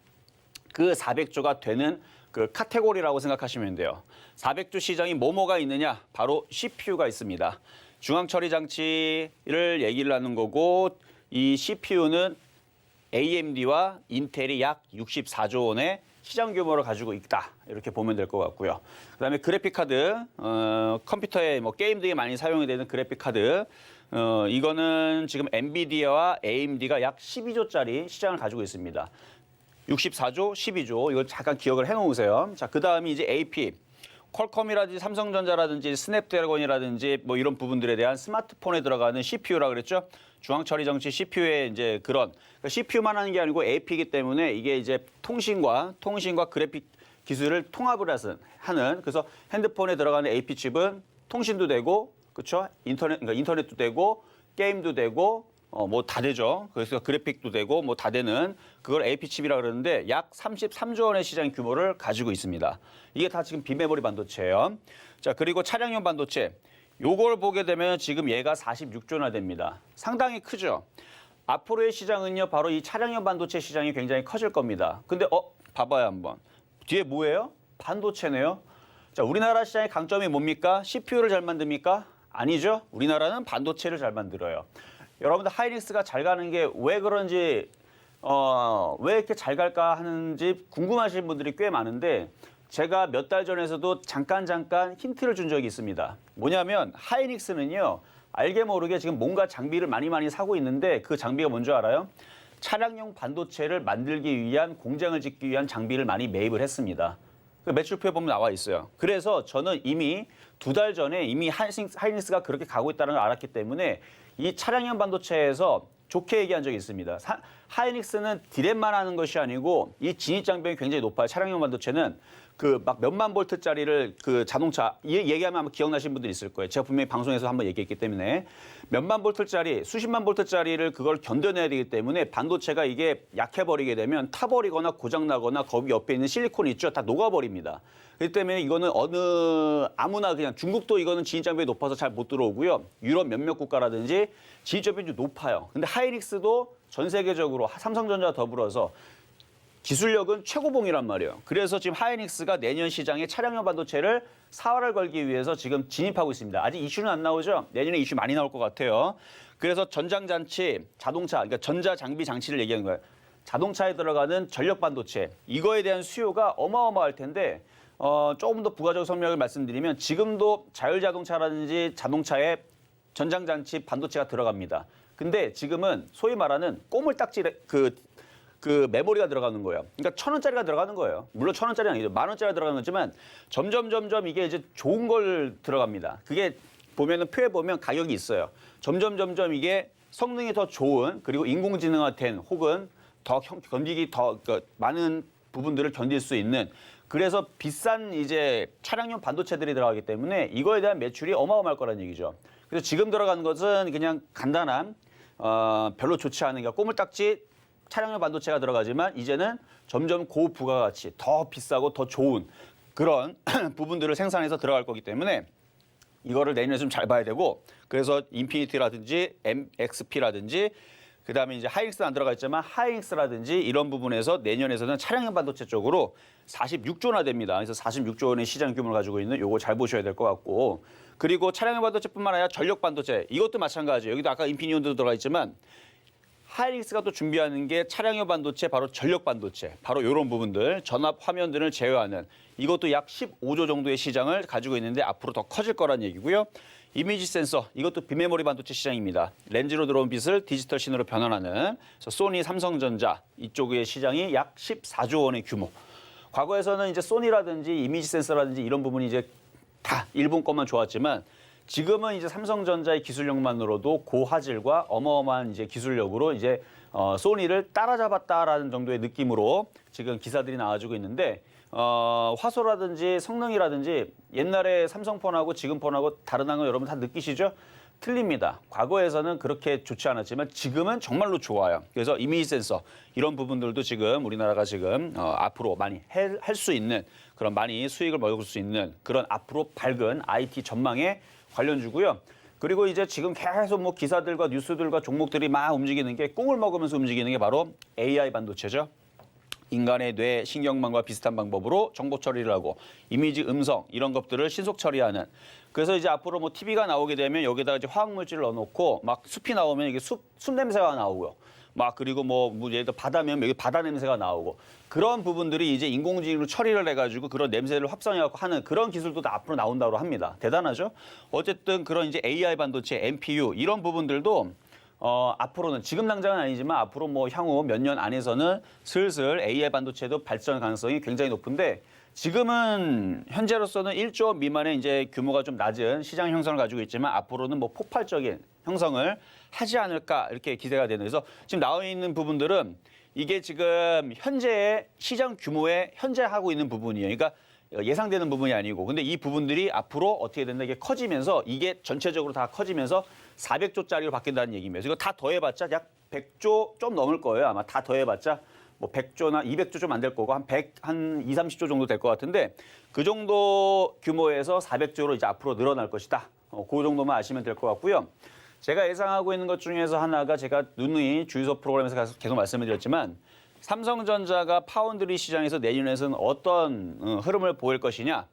그 400조가 되는 그 카테고리라고 생각하시면 돼요. 400조 시장이 뭐가 있느냐? 바로 CPU가 있습니다. 중앙처리 장치를 얘기를 하는 거고 이 CPU는 AMD와 인텔이 약 64조 원의 시장 규모를 가지고 있다. 이렇게 보면 될 것 같고요. 그다음에 그래픽 카드, 컴퓨터에 뭐 게임 등에 많이 사용이 되는 그래픽 카드, 이거는 지금 엔비디아와 AMD가 약 12조짜리 시장을 가지고 있습니다. 64조, 12조, 이걸 잠깐 기억을 해놓으세요. 자, 그다음이 이제 AP. 퀄컴이라든지 삼성전자라든지 스냅드래곤이라든지 뭐 이런 부분들에 대한 스마트폰에 들어가는 CPU라 그랬죠. 중앙처리 장치 CPU의 이제 그런 그러니까 CPU만 하는 게 아니고 AP이기 때문에 이게 이제 통신과 그래픽 기술을 통합을 하는 그래서 핸드폰에 들어가는 AP 칩은 통신도 되고 그렇죠. 그러니까 인터넷도 되고 게임도 되고 뭐 다 되죠. 그래서 그래픽도 되고 뭐 다 되는 그걸 AP 칩이라 그러는데 약 33조 원의 시장 규모를 가지고 있습니다. 이게 다 지금 비메모리 반도체예요. 자, 그리고 차량용 반도체. 요걸 보게 되면 지금 얘가 46조나 됩니다. 상당히 크죠. 앞으로의 시장은요. 바로 이 차량용 반도체 시장이 굉장히 커질 겁니다. 근데 봐봐요 한번. 뒤에 뭐예요? 반도체네요. 자, 우리나라 시장의 강점이 뭡니까? CPU를 잘 만듭니까? 아니죠. 우리나라는 반도체를 잘 만들어요. 여러분들 하이닉스가 잘 가는 게 왜 그런지 왜 이렇게 잘 갈까 하는지 궁금하신 분들이 꽤 많은데 제가 몇 달 전에서도 잠깐 힌트를 준 적이 있습니다. 뭐냐면 하이닉스는요. 알게 모르게 지금 뭔가 장비를 많이 사고 있는데 그 장비가 뭔지 알아요? 차량용 반도체를 만들기 위한 공장을 짓기 위한 장비를 많이 매입을 했습니다. 그 매출표에 보면 나와 있어요. 그래서 저는 이미 2달 전에 이미 하이닉스가 그렇게 가고 있다는 걸 알았기 때문에 이 차량용 반도체에서 좋게 얘기한 적이 있습니다. 하이닉스는 디램만 하는 것이 아니고 이 진입 장벽이 굉장히 높아요. 차량용 반도체는 그 막 몇만 볼트짜리를 그 자동차 얘기하면 아마 기억나시는 분들이 있을 거예요. 제가 분명히 방송에서 한번 얘기했기 때문에 몇만 볼트짜리 수십만 볼트짜리를 그걸 견뎌내야 되기 때문에 반도체가 이게 약해버리게 되면 타버리거나 고장나거나 거기 옆에 있는 실리콘이 있죠. 다 녹아버립니다. 그렇기 때문에 이거는 아무나 그냥 중국도 이거는 진입 장벽이 높아서 잘 못 들어오고요. 유럽 몇몇 국가라든지 진입 장벽이 좀 높아요. 근데 하이닉스도 전 세계적으로 삼성전자와 더불어서 기술력은 최고봉이란 말이에요. 그래서 지금 하이닉스가 내년 시장에 차량용 반도체를 사활을 걸기 위해서 지금 진입하고 있습니다. 아직 이슈는 안 나오죠? 내년에 이슈 많이 나올 것 같아요. 그래서 전장장치, 자동차, 그러니까 전자장비 장치를 얘기하는 거예요. 자동차에 들어가는 전력 반도체, 이거에 대한 수요가 어마어마할 텐데 조금 더 부가적 설명을 말씀드리면 지금도 자율자동차라든지 자동차에 전장장치 반도체가 들어갑니다. 근데 지금은 소위 말하는 꼬물딱지 그 메모리가 들어가는 거예요. 그러니까 1,000원짜리가 들어가는 거예요. 물론 1,000원짜리 아니죠. 10,000원짜리가 들어가는 거지만 점점 이게 이제 좋은 걸 들어갑니다. 그게 보면은 표에 보면 가격이 있어요. 점점 이게 성능이 더 좋은 그리고 인공지능화된 혹은 더 견디기 더 많은 부분들을 견딜 수 있는 그래서 비싼 이제 차량용 반도체들이 들어가기 때문에 이거에 대한 매출이 어마어마할 거라는 얘기죠. 그래서 지금 들어가는 것은 그냥 간단한 별로 좋지 않은 그러니까 꼬물딱지 차량용 반도체가 들어가지만 이제는 점점 고부가가치, 더 비싸고 더 좋은 그런 부분들을 생산해서 들어갈 거기 때문에 이거를 내년에 좀 잘 봐야 되고 그래서 인피니티라든지 MXP라든지 그다음에 이제 하이닉스는 안 들어가 있지만 하이닉스라든지 이런 부분에서 내년에서는 차량용 반도체 쪽으로 46조나 됩니다. 그래서 46조 원의 시장 규모를 가지고 있는 요거 잘 보셔야 될 것 같고 그리고 차량용 반도체뿐만 아니라 전력 반도체 이것도 마찬가지예요. 여기도 아까 인피니온도 들어가 있지만 하이닉스가 또 준비하는 게 차량용 반도체 바로 전력 반도체 바로 이런 부분들 전압 화면들을 제어하는 이것도 약 15조 정도의 시장을 가지고 있는데 앞으로 더 커질 거란 얘기고요. 이미지 센서 이것도 비메모리 반도체 시장입니다. 렌즈로 들어온 빛을 디지털 신호로 변환하는 그래서 소니, 삼성전자 이쪽의 시장이 약 14조 원의 규모. 과거에서는 이제 소니라든지 이미지 센서라든지 이런 부분이 이제 다 일본 것만 좋았지만 지금은 이제 삼성전자의 기술력만으로도 고화질과 어마어마한 이제 기술력으로 이제 소니를 따라잡았다라는 정도의 느낌으로 지금 기사들이 나와주고 있는데 화소라든지 성능이라든지 옛날에 삼성폰하고 지금 폰하고 다르다는 거 여러분 다 느끼시죠? 틀립니다. 과거에서는 그렇게 좋지 않았지만 지금은 정말로 좋아요. 그래서 이미지 센서 이런 부분들도 지금 우리나라가 지금 앞으로 많이 할 수 있는 그런 많이 수익을 먹을 수 있는 그런 앞으로 밝은 IT 전망에 관련주고요. 그리고 이제 지금 계속 뭐 기사들과 뉴스들과 종목들이 막 움직이는 게 꽁을 먹으면서 움직이는 게 바로 AI 반도체죠. 인간의 뇌, 신경망과 비슷한 방법으로 정보 처리를 하고 이미지, 음성 이런 것들을 신속 처리하는. 그래서 이제 앞으로 뭐 TV가 나오게 되면 여기다가 이제 화학 물질을 넣어놓고 막 숲이 나오면 이게 숲 냄새가 나오고요. 막 그리고 뭐 예를 들어 바다면 여기 바다 냄새가 나오고 그런 부분들이 이제 인공지능으로 처리를 해가지고 그런 냄새를 합성해갖고 하는 그런 기술도 다 앞으로 나온다고 합니다. 대단하죠? 어쨌든 그런 이제 AI 반도체, NPU 이런 부분들도 앞으로는 지금 당장은 아니지만 앞으로 뭐 향후 몇 년 안에서는 슬슬 AI 반도체도 발전 가능성이 굉장히 높은데 지금은 현재로서는 1조 미만의 이제 규모가 좀 낮은 시장 형성을 가지고 있지만 앞으로는 뭐 폭발적인 형성을 하지 않을까 이렇게 기대가 되는. 그래서 지금 나와 있는 부분들은 이게 지금 현재의 시장 규모에 현재 하고 있는 부분이에요. 그러니까 예상되는 부분이 아니고 근데 이 부분들이 앞으로 어떻게 된다 이게 커지면서 이게 전체적으로 다 커지면서 400조짜리로 바뀐다는 얘기입니다. 이거 다 더해봤자 약 100조 좀 넘을 거예요. 아마 다 더해봤자 뭐 100조나 200조 좀 안 될 거고 한 2, 30조 정도 될 것 같은데 그 정도 규모에서 400조로 이제 앞으로 늘어날 것이다. 그 정도만 아시면 될 것 같고요. 제가 예상하고 있는 것 중에서 하나가 제가 누누이 주유소 프로그램에서 계속 말씀을 드렸지만 삼성전자가 파운드리 시장에서 내년에는 어떤 흐름을 보일 것이냐.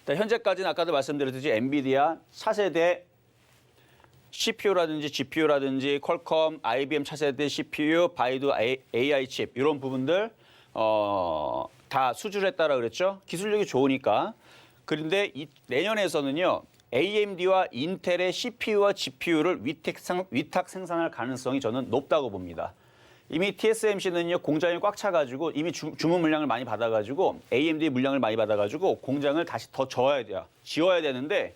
현재까지는 아까도 말씀드렸듯이 엔비디아 차세대 CPU라든지 GPU라든지 퀄컴, IBM 차세대 CPU, 바이두 AI 칩 이런 부분들 다 수주를 했다라 그랬죠. 기술력이 좋으니까. 그런데 내년에서는요. AMD와 인텔의 CPU와 GPU를 위탁 생산할 가능성이 저는 높다고 봅니다. 이미 TSMC는요 공장이 꽉 차가지고 이미 주문 물량을 많이 받아가지고 AMD 물량을 많이 받아가지고 공장을 다시 더 지어야 되는데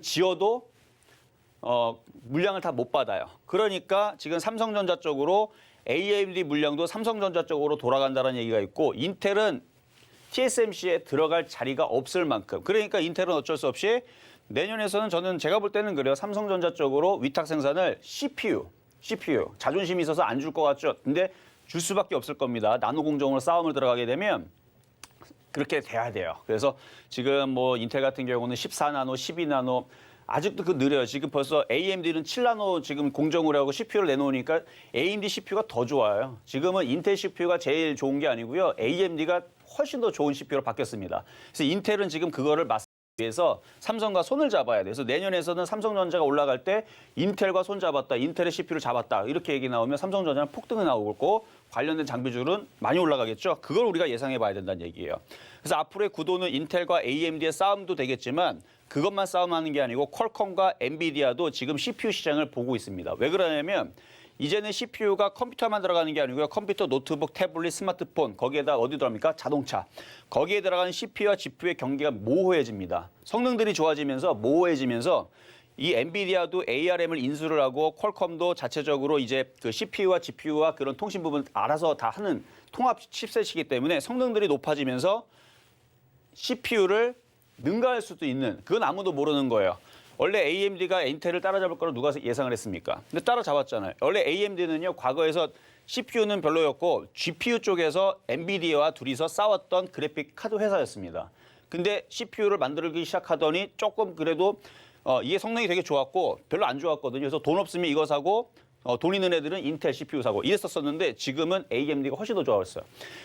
지어도 물량을 다 못 받아요. 그러니까 지금 삼성전자 쪽으로 AMD 물량도 삼성전자 쪽으로 돌아간다는 얘기가 있고 인텔은 TSMC에 들어갈 자리가 없을 만큼 그러니까 인텔은 어쩔 수 없이 내년에서는 저는 제가 볼 때는 그래요. 삼성전자 쪽으로 위탁 생산을 CPU 자존심이 있어서 안 줄 것 같죠. 근데 줄 수밖에 없을 겁니다. 나노 공정으로 싸움을 들어가게 되면 그렇게 돼야 돼요. 그래서 지금 뭐 인텔 같은 경우는 14나노, 12나노 아직도 그 느려요. 지금 벌써 AMD는 7나노 지금 공정을 하고 CPU를 내놓으니까 AMD CPU가 더 좋아요. 지금은 인텔 CPU가 제일 좋은 게 아니고요. AMD가 훨씬 더 좋은 CPU로 바뀌었습니다. 그래서 인텔은 지금 그거를 위해서 삼성과 손을 잡아야 돼요. 그래서 내년에서는 삼성전자가 올라갈 때 인텔과 손 잡았다, 인텔의 CPU를 잡았다 이렇게 얘기 나오면 삼성전자는 폭등이 나오고 관련된 장비줄은 많이 올라가겠죠. 그걸 우리가 예상해 봐야 된다는 얘기예요. 그래서 앞으로의 구도는 인텔과 AMD의 싸움도 되겠지만 그것만 싸움하는 게 아니고 퀄컴과 엔비디아도 지금 CPU 시장을 보고 있습니다. 왜 그러냐면 이제는 CPU가 컴퓨터만 들어가는 게 아니고요. 컴퓨터, 노트북, 태블릿, 스마트폰 거기에다 어디 들어갑니까? 자동차. 거기에 들어가는 CPU와 GPU의 경계가 모호해집니다. 성능들이 좋아지면서 모호해지면서 이 엔비디아도 ARM을 인수를 하고 퀄컴도 자체적으로 이제 그 CPU와 GPU와 그런 통신 부분을 알아서 다 하는 통합 칩셋이기 때문에 성능들이 높아지면서 CPU를 능가할 수도 있는 그건 아무도 모르는 거예요. 원래 AMD가 인텔을 따라잡을 거로 누가 예상을 했습니까? 근데 따라잡았잖아요. 원래 AMD는요, 과거에서 CPU는 별로였고 GPU 쪽에서 엔비디아와 둘이서 싸웠던 그래픽 카드 회사였습니다. 근데 CPU를 만들기 시작하더니 조금 그래도 이게 성능이 되게 좋았고 별로 안 좋았거든요. 그래서 돈 없으면 이거 사고 돈 있는 애들은 인텔 CPU 사고 이랬었었는데 지금은 AMD가 훨씬 더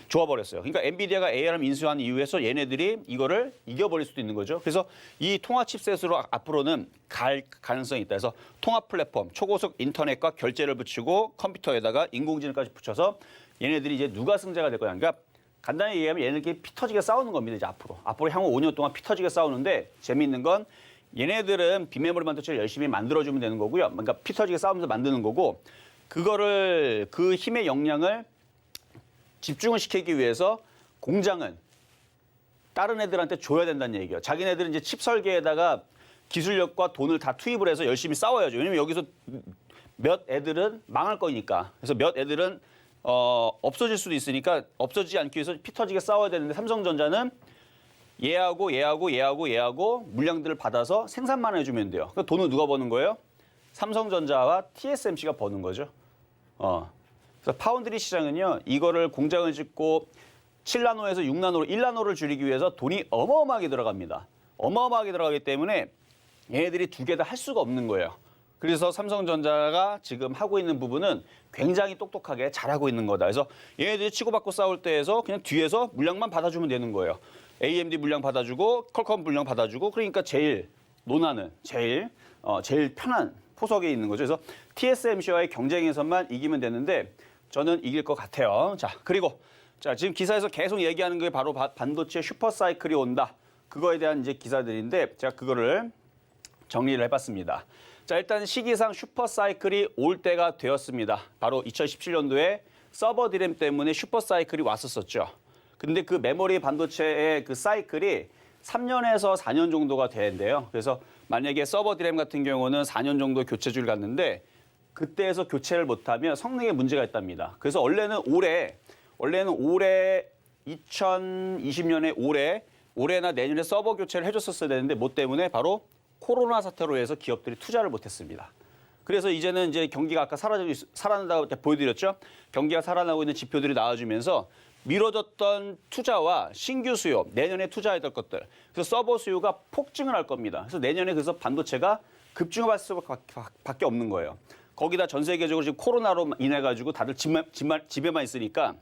좋아버렸어요. 그러니까 엔비디아가 ARM 인수한 이후에서 얘네들이 이거를 이겨버릴 수도 있는 거죠. 그래서 이 통화 칩셋으로 앞으로는 갈 가능성이 있다. 그래서 통화 플랫폼, 초고속 인터넷과 결제를 붙이고 컴퓨터에다가 인공지능까지 붙여서 얘네들이 이제 누가 승자가 될 거냐. 그러니까 간단히 얘기하면 얘네들끼리 피 터지게 싸우는 겁니다. 이제 앞으로 향후 5년 동안 피 터지게 싸우는데 재미있는 건 얘네들은 빅메모리 반도체를 열심히 만들어주면 되는 거고요. 그러니까 피 터지게 싸우면서 만드는 거고 그거를 그 힘의 역량을 집중을 시키기 위해서 공장은 다른 애들한테 줘야 된다는 얘기예요. 자기네들은 이제 칩 설계에다가 기술력과 돈을 다 투입을 해서 열심히 싸워야죠. 왜냐면 여기서 몇 애들은 망할 거니까. 그래서 몇 애들은 없어질 수도 있으니까 없어지지 않기 위해서 피 터지게 싸워야 되는데 삼성전자는 얘하고 물량들을 받아서 생산만 해주면 돼요. 그 돈은 누가 버는 거예요? 삼성전자와 TSMC가 버는 거죠. 그래서 파운드리 시장은요, 이거를 공장을 짓고 7나노에서 6나노로 1나노를 줄이기 위해서 돈이 어마어마하게 들어갑니다. 어마어마하게 들어가기 때문에 얘네들이 두 개 다 할 수가 없는 거예요. 그래서 삼성전자가 지금 하고 있는 부분은 굉장히 똑똑하게 잘하고 있는 거다. 그래서 얘네들이 치고받고 싸울 때에서 그냥 뒤에서 물량만 받아주면 되는 거예요. AMD 물량 받아주고 퀄컴 물량 받아주고 그러니까 제일 논하는 제일 편한 포석에 있는 거죠. 그래서 TSMC와의 경쟁에서만 이기면 되는데 저는 이길 것 같아요. 자, 그리고 지금 기사에서 계속 얘기하는 게 바로 반도체 슈퍼사이클이 온다. 그거에 대한 이제 기사들인데 제가 그거를 정리를 해봤습니다. 자, 일단 시기상 슈퍼사이클이 올 때가 되었습니다. 바로 2017년도에 서버 디램 때문에 슈퍼사이클이 왔었었죠. 근데 그 메모리 반도체의 그 사이클이 3년에서 4년 정도가 되는데요. 그래서 만약에 서버 디램 같은 경우는 4년 정도 교체주를 갔는데 그때에서 교체를 못하면 성능에 문제가 있답니다. 그래서 원래는 올해 2020년에 올해나 내년에 서버 교체를 해줬었어야 되는데 뭐 때문에 바로 코로나 사태로 해서 기업들이 투자를 못했습니다. 그래서 이제는 이제 경기가 아까 살아난다고 보여드렸죠. 경기가 살아나고 있는 지표들이 나와주면서 미뤄졌던 투자와 신규 수요, 내년에 투자해야 될 것들. 그래서 서버 수요가 폭증을 할 겁니다. 그래서 내년에 그래서 반도체가 급증할 수밖에 없는 거예요. 거기다 전 세계적으로 지금 코로나로 인해 가지고 다들 집에만 있으니까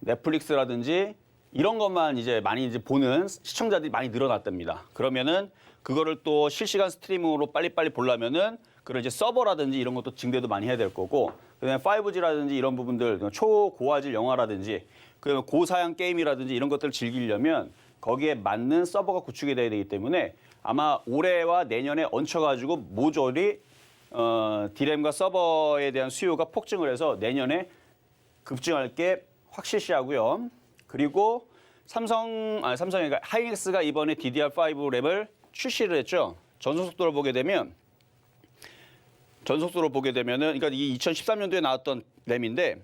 넷플릭스라든지 이런 것만 이제 많이 이제 보는 시청자들이 많이 늘어났답니다. 그러면은 그거를 또 실시간 스트리밍으로 빨리빨리 보려면은 그런 이제 서버라든지 이런 것도 증대도 많이 해야 될 거고, 그다음에 5G라든지 이런 부분들, 초고화질 영화라든지, 그다음에 고사양 게임이라든지 이런 것들을 즐기려면 거기에 맞는 서버가 구축이 돼야 되기 때문에 아마 올해와 내년에 얹혀가지고 모조리 디램과 서버에 대한 수요가 폭증을 해서 내년에 급증할 게 확실시하고요. 그리고 삼성이 하이닉스가 이번에 DDR5 램을 출시를 했죠. 전송 속도를 보게 되면은, 그러니까 이 2013년도에 나왔던 램인데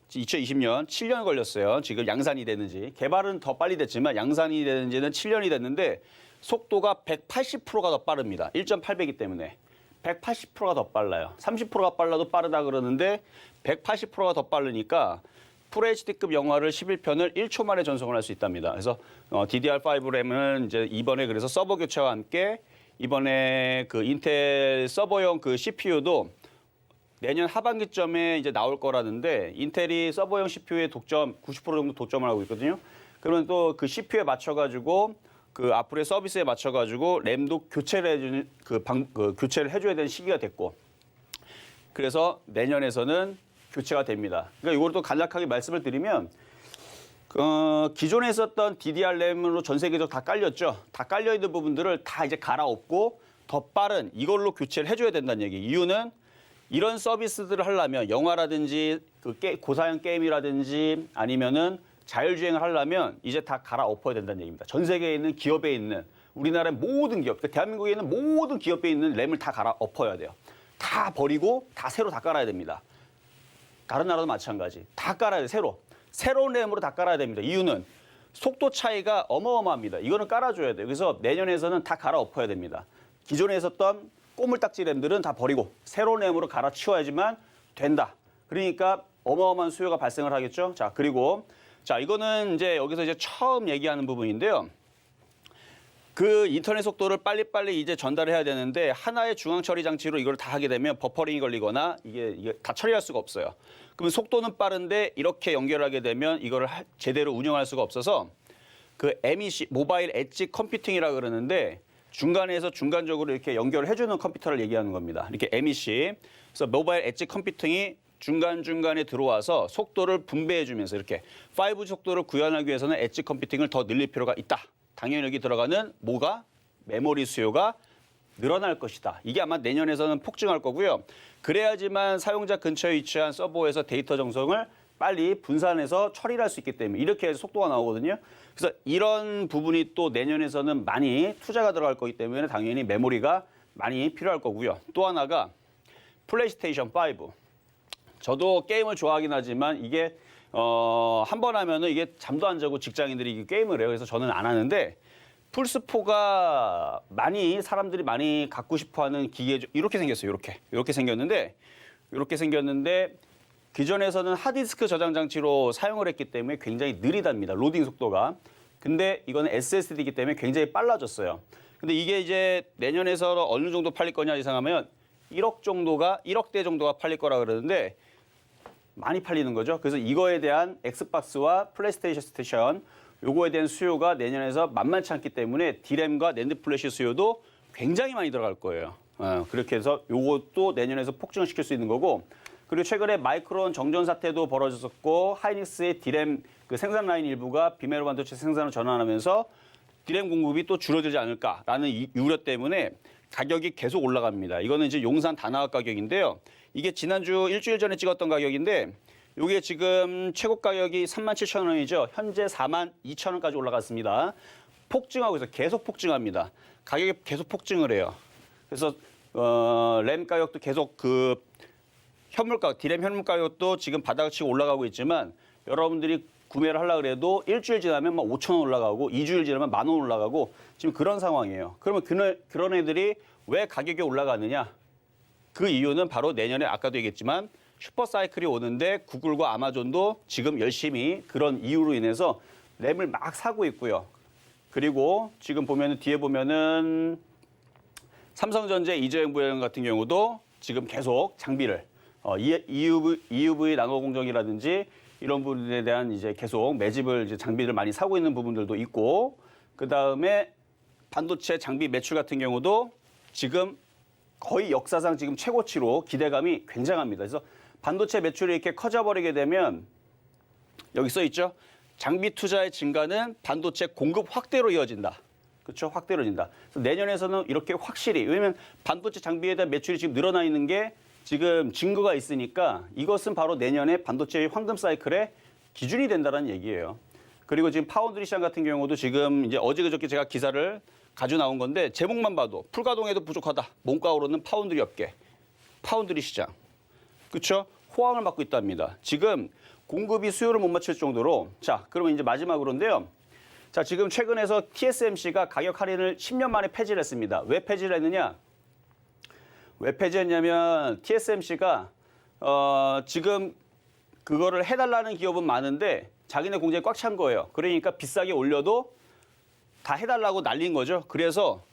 2020년 7년 걸렸어요. 지금 양산이 되는지. 개발은 더 빨리 됐지만 양산이 되는지는 7년이 됐는데 속도가 180%가 더 빠릅니다. 1.8배이기 때문에 180%가 더 빨라요. 30%가 빨라도 빠르다 그러는데 180%가 더 빠르니까 FHD급 영화를 11편을 1초 만에 전송을 할 수 있답니다. 그래서 DDR5 램은 이제 이번에 그래서 서버 교체와 함께 이번에 그 인텔 서버용 그 CPU도 내년 하반기쯤에 이제 나올 거라는데 인텔이 서버용 CPU의 독점 90% 정도 독점을 하고 있거든요. 그러면 또 그 CPU에 맞춰가지고 그 앞으로의 서비스에 맞춰가지고 램도 교체를 해주는 교체를 해줘야 되는 시기가 됐고, 그래서 내년에서는 교체가 됩니다. 그러니까 이걸 또 간략하게 말씀을 드리면 기존에 있었던 DDR 램으로 전 세계적으로 다 깔렸죠. 다 깔려 있는 부분들을 다 이제 갈아엎고 더 빠른 이걸로 교체를 해줘야 된다는 얘기. 이유는 이런 서비스들을 하려면 영화라든지 그 고사양 게임이라든지 아니면은 자율주행을 하려면 이제 다 갈아엎어야 된다는 얘기입니다. 전 세계에 있는 기업에 있는 우리나라의 모든 기업, 대한민국에 있는 모든 기업에 있는 램을 다 갈아엎어야 돼요. 다 버리고 다 새로 다 깔아야 됩니다. 다른 나라도 마찬가지. 다 깔아야 돼, 새로. 새로운 램으로 다 깔아야 됩니다. 이유는 속도 차이가 어마어마합니다. 이거는 깔아줘야 돼요. 그래서 내년에서는 다 갈아엎어야 됩니다. 기존에 있었던 꼬물딱지 램들은 다 버리고 새로운 램으로 갈아치워야지만 된다. 그러니까 어마어마한 수요가 발생을 하겠죠. 자, 그리고 이거는 이제 여기서 이제 처음 얘기하는 부분인데요. 그 인터넷 속도를 빨리빨리 이제 전달해야 되는데 하나의 중앙 처리 장치로 이걸 다 하게 되면 버퍼링이 걸리거나 이게 다 처리할 수가 없어요. 그러면 속도는 빠른데 이렇게 연결하게 되면 이거를 제대로 운영할 수가 없어서 그 MEC, 모바일 엣지 컴퓨팅이라 그러는데 중간에서 중간적으로 이렇게 연결을 해주는 컴퓨터를 얘기하는 겁니다. 이렇게 MEC. 그래서 모바일 엣지 컴퓨팅이 중간중간에 들어와서 속도를 분배해주면서 이렇게 5G 속도를 구현하기 위해서는 엣지 컴퓨팅을 더 늘릴 필요가 있다. 당연히 여기 들어가는 뭐가? 메모리 수요가 늘어날 것이다. 이게 아마 내년에서는 폭증할 거고요. 그래야지만 사용자 근처에 위치한 서버에서 데이터 정성을 빨리 분산해서 처리를 할 수 있기 때문에 이렇게 해서 속도가 나오거든요. 그래서 이런 부분이 또 내년에서는 많이 투자가 들어갈 거기 때문에 당연히 메모리가 많이 필요할 거고요. 또 하나가 플레이스테이션 5. 저도 게임을 좋아하긴 하지만 이게 한 번 하면은 이게 잠도 안 자고 직장인들이 이게 게임을 해요. 그래서 저는 안 하는데 플스4가 사람들이 많이 갖고 싶어하는 기계 이렇게 생겼어요. 이렇게 생겼는데 기존에서는 하드디스크 저장 장치로 사용을 했기 때문에 굉장히 느리답니다. 로딩 속도가. 근데 이거는 SSD이기 때문에 굉장히 빨라졌어요. 근데 이게 이제 내년에서 어느 정도 팔릴 거냐 예상하면 1억대 정도가 팔릴 거라 그러는데 많이 팔리는 거죠. 그래서 이거에 대한 엑스박스와 플레이스테이션 스테이션 요거에 대한 수요가 내년에서 만만치 않기 때문에 D램과 낸드 플래시 수요도 굉장히 많이 들어갈 거예요. 그렇게 해서 요것도 내년에서 폭증시킬 수 있는 거고 그리고 최근에 마이크론 정전 사태도 벌어졌었고 하이닉스의 D램 그 생산 라인 일부가 비메로 반도체 생산을 전환하면서 D램 공급이 또 줄어들지 않을까라는 우려 때문에 가격이 계속 올라갑니다. 이거는 이제 용산 단화학 가격인데요. 이게 지난주 일주일 전에 찍었던 가격인데 이게 지금 최고 가격이 37,000원이죠. 현재 42,000원까지 올라갔습니다. 폭증하고 있어요. 계속 폭증합니다. 가격이 계속 폭증을 해요. 그래서 램 가격도 계속 그 현물 가격, D램 현물 가격도 지금 바닥을 치고 올라가고 있지만 여러분들이 구매를 하려고 해도 일주일 지나면 막 5,000원 올라가고 2주일 지나면 10,000원 올라가고 지금 그런 상황이에요. 그러면 그런 애들이 왜 가격이 올라가느냐? 그 이유는 바로 내년에 아까도 얘기했지만 슈퍼사이클이 오는데 구글과 아마존도 지금 열심히 그런 이유로 인해서 램을 막 사고 있고요. 그리고 지금 보면은 뒤에 보면은 삼성전자 이재용 부회장 같은 경우도 지금 계속 장비를 EUV 나노 공정이라든지 이런 부분에 대한 이제 계속 매집을 이제 장비를 많이 사고 있는 부분들도 있고 그 다음에 반도체 장비 매출 같은 경우도 지금 거의 역사상 지금 최고치로 기대감이 굉장합니다. 그래서 반도체 매출이 이렇게 커져버리게 되면 여기 써 있죠. 장비 투자의 증가는 반도체 공급 확대로 이어진다. 그렇죠? 확대로 이어진다. 그래서 내년에서는 이렇게 확실히 왜냐하면 반도체 장비에 대한 매출이 지금 늘어나 있는 게 지금 증거가 있으니까 이것은 바로 내년에 반도체의 황금 사이클의 기준이 된다는 얘기예요. 그리고 지금 파운드리 시장 같은 경우도 지금 이제 어제 그저께 제가 기사를 가지고 나온 건데 제목만 봐도 풀가동에도 부족하다. 몸가 오르는 파운드리 업계, 파운드리 시장. 그렇죠? 호황을 맞고 있답니다. 지금 공급이 수요를 못 맞출 정도로 자, 그러면 이제 마지막으로인데요. 자, 지금 최근에서 TSMC가 가격 할인을 10년 만에 폐지를 했습니다. 왜 폐지를 했느냐? 왜 폐지했냐면 TSMC가 지금 그거를 해달라는 기업은 많은데 자기네 공장이 꽉 찬 거예요. 그러니까 비싸게 올려도 다 해달라고 날린 거죠. 그래서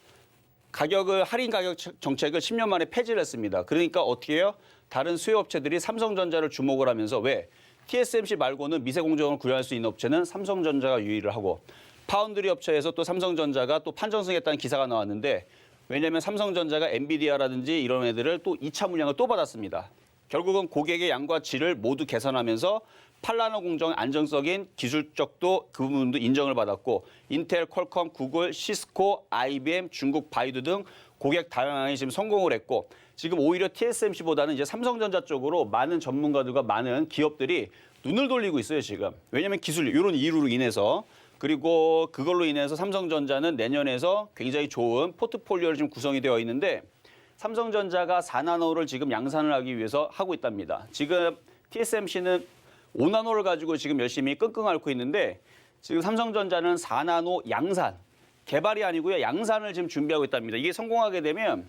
할인 가격 정책을 10년 만에 폐지를 했습니다. 그러니까 어떻게 해요? 다른 수요업체들이 삼성전자를 주목을 하면서 왜? TSMC 말고는 미세 공정을 구현할 수 있는 업체는 삼성전자가 유의를 하고 파운드리 업체에서 또 삼성전자가 또 판정승했다는 기사가 나왔는데 왜냐하면 삼성전자가 엔비디아라든지 이런 애들을 또 2차 물량을 또 받았습니다. 결국은 고객의 양과 질을 모두 개선하면서 8나노 공정의 안정적인 기술적도 그 부분도 인정을 받았고 인텔, 퀄컴, 구글, 시스코, IBM, 중국 바이두 등 고객 다양하게 지금 성공을 했고 지금 오히려 TSMC보다는 이제 삼성전자 쪽으로 많은 전문가들과 많은 기업들이 눈을 돌리고 있어요, 지금. 왜냐하면 기술 이런 이유로 인해서 그리고 그걸로 인해서 삼성전자는 내년에서 굉장히 좋은 포트폴리오를 지금 구성이 되어 있는데 삼성전자가 4나노를 지금 양산을 하기 위해서 하고 있답니다. 지금 TSMC는 5나노를 가지고 지금 열심히 끙끙 앓고 있는데 지금 삼성전자는 4나노 양산, 개발이 아니고요. 양산을 지금 준비하고 있답니다. 이게 성공하게 되면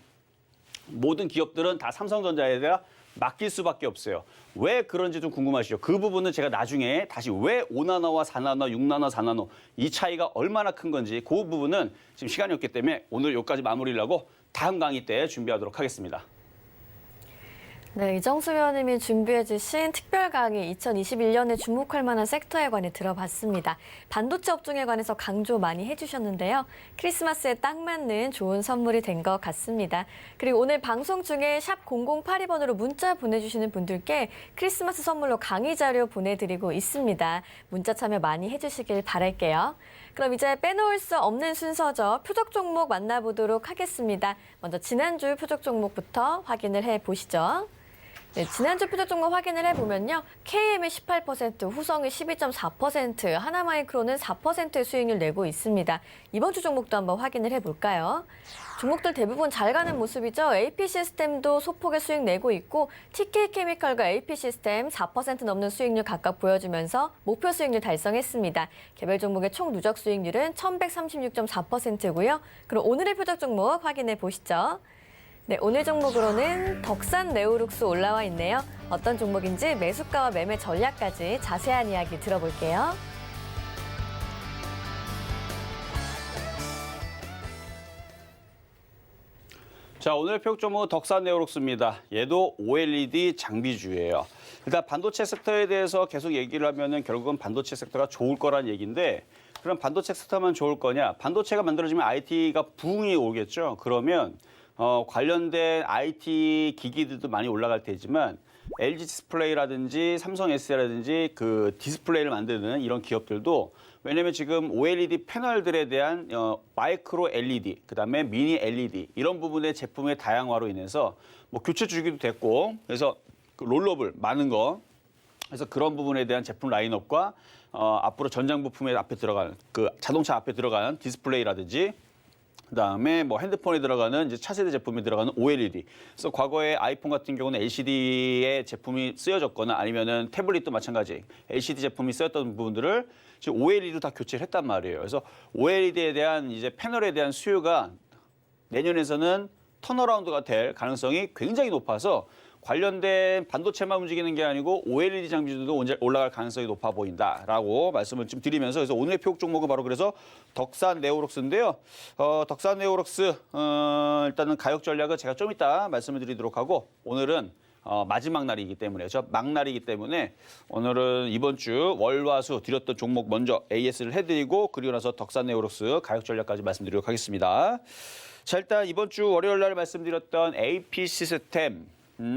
모든 기업들은 다 삼성전자에 대해 맡길 수밖에 없어요. 왜 그런지 좀 궁금하시죠? 그 부분은 제가 나중에 다시 왜 5나노와 4나노, 6나노, 4나노 이 차이가 얼마나 큰 건지 그 부분은 지금 시간이 없기 때문에 오늘 여기까지 마무리를 하고 다음 강의 때 준비하도록 하겠습니다. 네, 이정수 위원님이 준비해 주신 특별 강의 2021년에 주목할 만한 섹터에 관해 들어봤습니다. 반도체 업종에 관해서 강조 많이 해주셨는데요. 크리스마스에 딱 맞는 좋은 선물이 된 것 같습니다. 그리고 오늘 방송 중에 샵 0082번으로 문자 보내주시는 분들께 크리스마스 선물로 강의 자료 보내드리고 있습니다. 문자 참여 많이 해주시길 바랄게요. 그럼 이제 빼놓을 수 없는 순서죠. 표적 종목 만나보도록 하겠습니다. 먼저 지난주 표적 종목부터 확인을 해보시죠. 네, 지난주 표적 종목 확인을 해보면요. KM이 18%, 후성이 12.4%, 하나마이크로는 4%의 수익률 내고 있습니다. 이번 주 종목도 한번 확인을 해볼까요? 종목들 대부분 잘 가는 모습이죠. AP시스템도 소폭의 수익 내고 있고 TK케미칼과 AP시스템 4% 넘는 수익률 각각 보여주면서 목표 수익률 달성했습니다. 개별 종목의 총 누적 수익률은 1136.4%고요. 그럼 오늘의 표적 종목 확인해 보시죠. 네, 오늘 종목으로는 덕산 네오룩스 올라와 있네요. 어떤 종목인지 매수가와 매매 전략까지 자세한 이야기 들어볼게요. 자, 오늘 표적 종목은 덕산 네오룩스입니다. 얘도 OLED 장비주예요. 일단 반도체 섹터에 대해서 계속 얘기를 하면은 결국은 반도체 섹터가 좋을 거란 얘기인데 그럼 반도체 섹터만 좋을 거냐? 반도체가 만들어지면 IT가 부흥이 오겠죠. 그러면 관련된 IT 기기들도 많이 올라갈 테지만 LG 디스플레이라든지 삼성 SD라든지 그 디스플레이를 만드는 이런 기업들도 왜냐면 지금 OLED 패널들에 대한 마이크로 LED, 그다음에 미니 LED 이런 부분의 제품의 다양화로 인해서 뭐 교체 주기도 됐고 그래서 그 롤러블 많은 거 그래서 그런 부분에 대한 제품 라인업과 앞으로 전장 부품에 앞에 들어가는 그 자동차 앞에 들어가는 디스플레이라든지 그다음에 뭐 핸드폰에 들어가는 이제 차세대 제품에 들어가는 OLED. 그래서 과거에 아이폰 같은 경우는 LCD의 제품이 쓰여졌거나 아니면은 태블릿도 마찬가지 LCD 제품이 쓰였던 부분들을 지금 OLED로 다 교체를 했단 말이에요. 그래서 OLED에 대한 이제 패널에 대한 수요가 내년에서는 턴어라운드가 될 가능성이 굉장히 높아서 관련된 반도체만 움직이는 게 아니고 OLED 장비들도 올라갈 가능성이 높아 보인다라고 말씀을 좀 드리면서 그래서 오늘의 표적 종목은 바로 그래서 덕산 네오룩스인데요. 덕산 네오룩스 일단은 가격 전략은 제가 좀 이따 말씀을 드리도록 하고 오늘은 마지막 날이기 때문에 막날이기 때문에 오늘은 이번 주 월화수 드렸던 종목 먼저 AS를 해드리고 그리고 나서 덕산 네오룩스 가격 전략까지 말씀드리도록 하겠습니다. 자, 일단 이번 주 월요일 날 말씀드렸던 AP 시스템